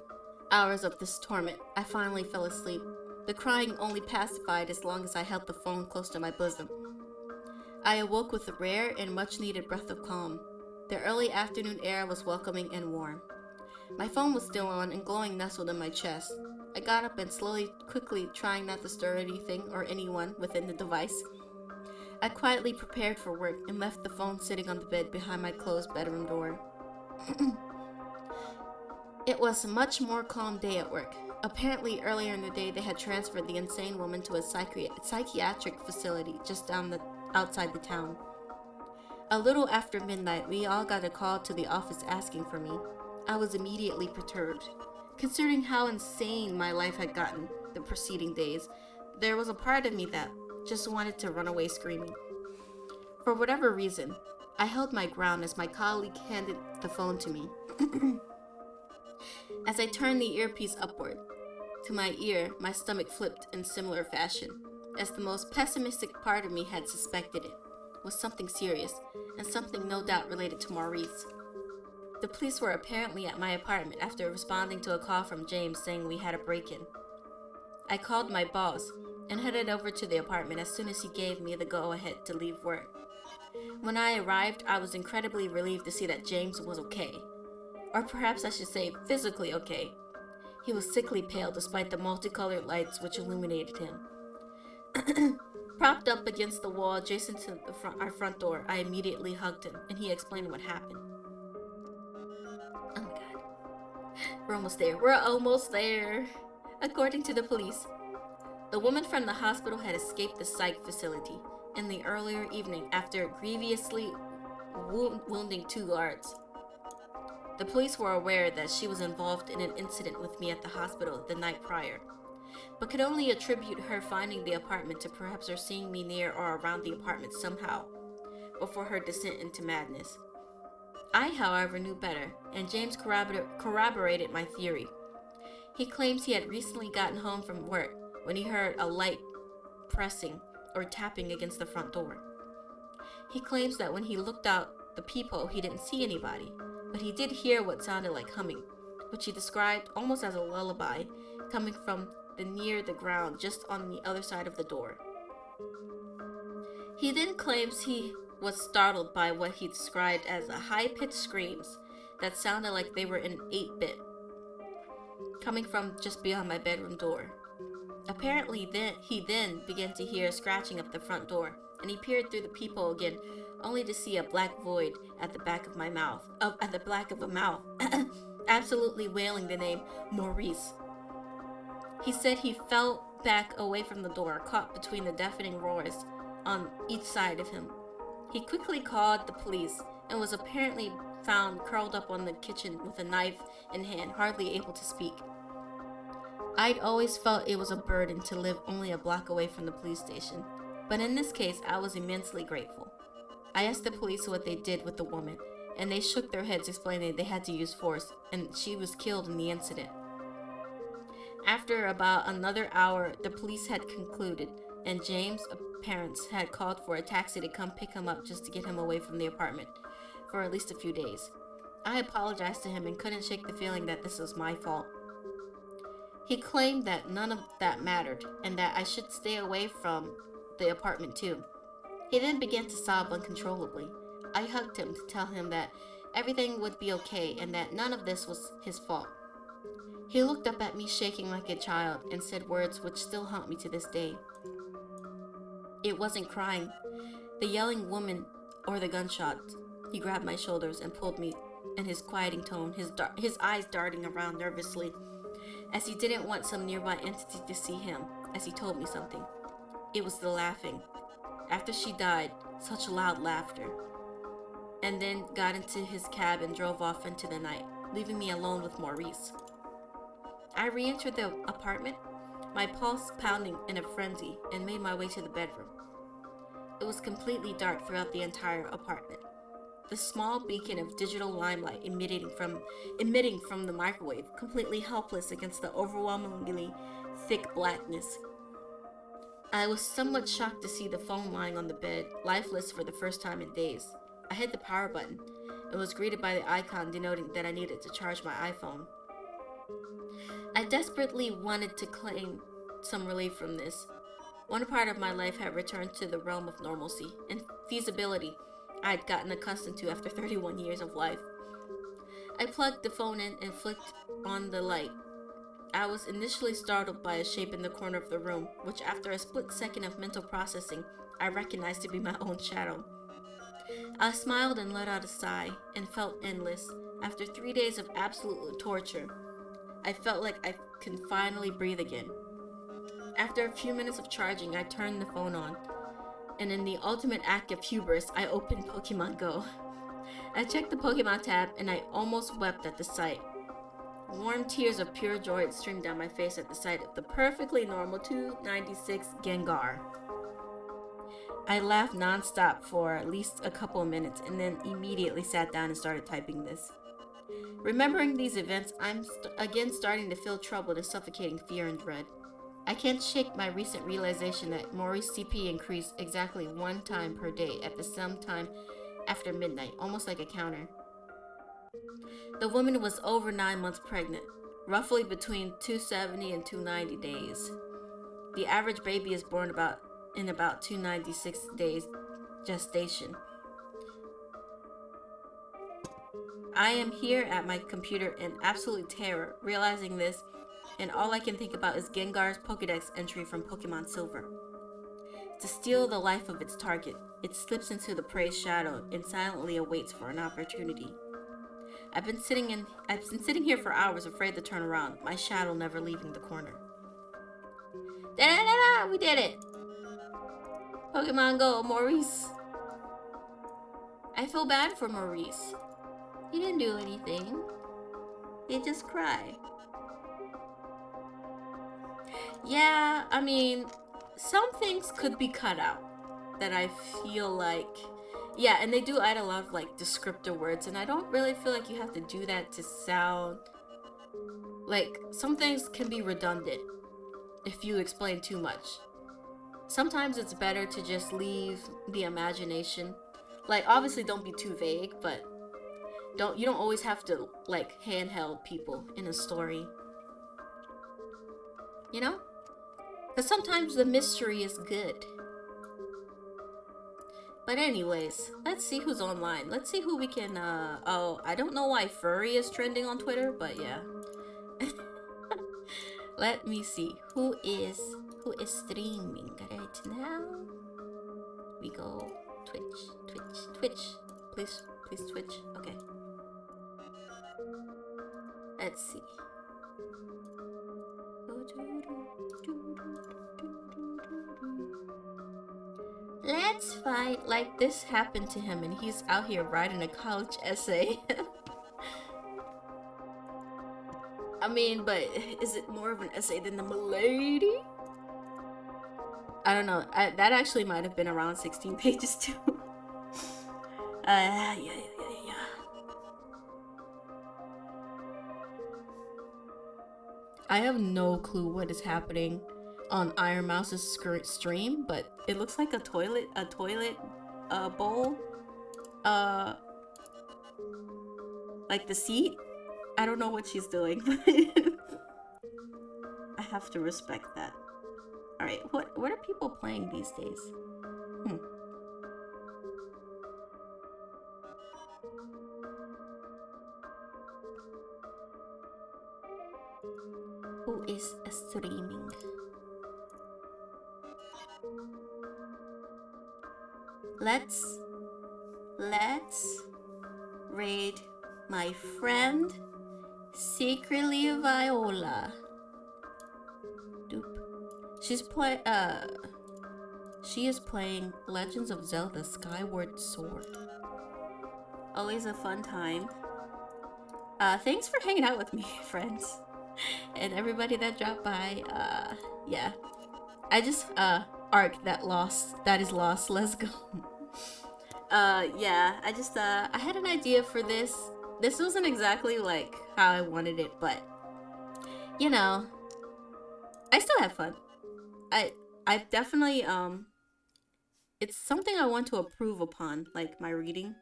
hours of this torment, I finally fell asleep. The crying only pacified as long as I held the phone close to my bosom. I awoke with a rare and much-needed breath of calm. The early afternoon air was welcoming and warm. My phone was still on and glowing nestled in my chest. I got up and quickly trying not to stir anything or anyone within the device. I quietly prepared for work and left the phone sitting on the bed behind my closed bedroom door. It was a much more calm day at work. Apparently, earlier in the day, they had transferred the insane woman to a psychiatric facility just outside the town. A little after midnight, we all got a call to the office asking for me. I was immediately perturbed. Considering how insane my life had gotten the preceding days, there was a part of me that just wanted to run away screaming. For whatever reason, I held my ground as my colleague handed the phone to me. As I turned the earpiece upward to my ear, my stomach flipped in similar fashion, as the most pessimistic part of me had suspected it was something serious, and something no doubt related to Maurice. The police were apparently at my apartment after responding to a call from James saying we had a break-in. I called my boss and headed over to the apartment as soon as he gave me the go-ahead to leave work. When I arrived, I was incredibly relieved to see that James was okay. Or perhaps I should say physically okay. He was sickly pale despite the multicolored lights which illuminated him. Propped up against the wall adjacent to our front door, I immediately hugged him, and he explained what happened. Oh my god. We're almost there. We're almost there. According to the police, the woman from the hospital had escaped the psych facility in the earlier evening after grievously wounding 2 guards. The police were aware that she was involved in an incident with me at the hospital the night prior, but could only attribute her finding the apartment to perhaps her seeing me near or around the apartment somehow, before her descent into madness. I, however, knew better, and James corroborated my theory. He claims he had recently gotten home from work when he heard a light pressing or tapping against the front door. He claims that when he looked out the peephole, he didn't see anybody, but he did hear what sounded like humming, which he described almost as a lullaby coming from near the ground just on the other side of the door. He then claims he was startled by what he described as high-pitched screams that sounded like they were in 8-bit, coming from just beyond my bedroom door. Apparently, he then began to hear scratching at the front door, and he peered through the peephole again, only to see a black void at the back of my mouth, at the back of a mouth, absolutely wailing the name Maurice. He said he fell back away from the door, caught between the deafening roars on each side of him. He quickly called the police and was apparently found curled up on the kitchen with a knife in hand, hardly able to speak. I'd always felt it was a burden to live only a block away from the police station, but in this case, I was immensely grateful. I asked the police what they did with the woman, and they shook their heads explaining they had to use force, and she was killed in the incident. After about another hour, the police had concluded, and James' parents had called for a taxi to come pick him up just to get him away from the apartment for at least a few days. I apologized to him and couldn't shake the feeling that this was my fault. He claimed that none of that mattered and that I should stay away from the apartment too. He then began to sob uncontrollably. I hugged him to tell him that everything would be okay and that none of this was his fault. He looked up at me shaking like a child and said words which still haunt me to this day. It wasn't crying, the yelling woman, or the gunshots. He grabbed my shoulders and pulled me in his quieting tone, his eyes darting around nervously, as he didn't want some nearby entity to see him, as he told me something. It was the laughing. After she died, such loud laughter. And then got into his cab and drove off into the night, leaving me alone with Maurice. I re-entered the apartment, my pulse pounding in a frenzy, and made my way to the bedroom. It was completely dark throughout the entire apartment. The small beacon of digital limelight emitting from the microwave, completely helpless against the overwhelmingly thick blackness. I was somewhat shocked to see the phone lying on the bed, lifeless for the first time in days. I hit the power button and was greeted by the icon denoting that I needed to charge my iPhone. I desperately wanted to claim some relief from this. One part of my life had returned to the realm of normalcy and feasibility I'd gotten accustomed to after 31 years of life. I plugged the phone in and flicked on the light. I was initially startled by a shape in the corner of the room, which after a split second of mental processing, I recognized to be my own shadow. I smiled and let out a sigh and felt endless. After 3 days of absolute torture, I felt like I could finally breathe again. After a few minutes of charging, I turned the phone on, and in the ultimate act of hubris, I opened Pokemon Go. I checked the Pokemon tab, and I almost wept at the sight. Warm tears of pure joy streamed down my face at the sight of the perfectly normal 296 Gengar. I laughed nonstop for at least a couple of minutes, and then immediately sat down and started typing this. Remembering these events, I'm again starting to feel troubled and suffocating fear and dread. I can't shake my recent realization that Maurice's CP increased exactly 1 time per day at the same time after midnight, almost like a counter. The woman was over 9 months pregnant, roughly between 270 and 290 days. The average baby is born in about 296 days gestation. I am here at my computer in absolute terror, realizing this, and all I can think about is Gengar's Pokédex entry from Pokemon Silver. To steal the life of its target, it slips into the prey's shadow and silently awaits for an opportunity. I've been sitting here for hours, afraid to turn around, my shadow never leaving the corner. Da-da-da-da! We did it! Pokemon Go, Maurice. I feel bad for Maurice. He didn't do anything. He just cried. Yeah, I mean, some things could be cut out that I feel like, yeah, and they do add a lot of like descriptor words, and I don't really feel like you have to do that to sound Like, some things can be redundant if you explain too much. Sometimes it's better to just leave the imagination. Like, obviously don't be too vague, but you don't always have to like handheld people in a story. You know? Because sometimes the mystery is good. But anyways, let's see who's online. Let's see who we can oh, I don't know why furry is trending on Twitter, but yeah. Let me see who is streaming right now. We go Twitch. Please Twitch. Okay. Let's see. Let's fight. Like, this happened to him and he's out here writing a college essay. I mean, but is it more of an essay than the milady? I don't know. That actually might have been around 16 pages too. Yeah. I have no clue what is happening on Iron Mouse's stream, but it looks like a toilet bowl. Like the seat. I don't know what she's doing, but I have to respect that. All right, what are people playing these days? Who is streaming? Let's raid my friend Secretly Viola. Doop. She is playing Legends of Zelda Skyward Sword. Always a fun time. Thanks for hanging out with me, friends. And everybody that dropped by. Yeah. I just arc that is lost. Let's go. Yeah, I just I had an idea for this. This wasn't exactly like how I wanted it, but you know, I still had fun. I definitely it's something I want to improve upon, like my reading.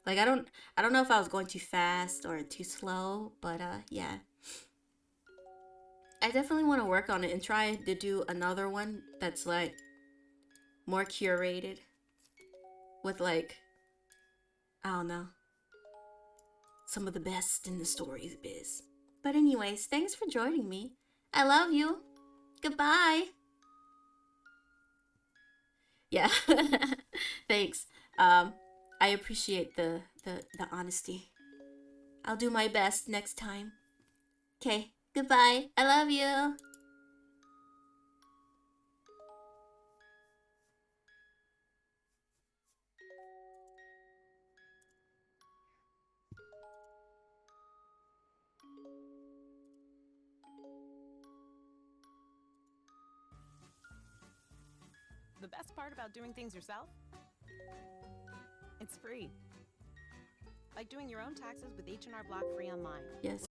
Like I don't know if I was going too fast or too slow, but yeah. I definitely want to work on it and try to do another one that's like more curated with like, I don't know, some of the best in the stories biz. But anyways, thanks for joining me. I love you. Goodbye. Yeah. Thanks. I appreciate the honesty. I'll do my best next time. Okay, goodbye. I love you. The best part about doing things yourself? It's free. Like doing your own taxes with H&R Block free online. Yes.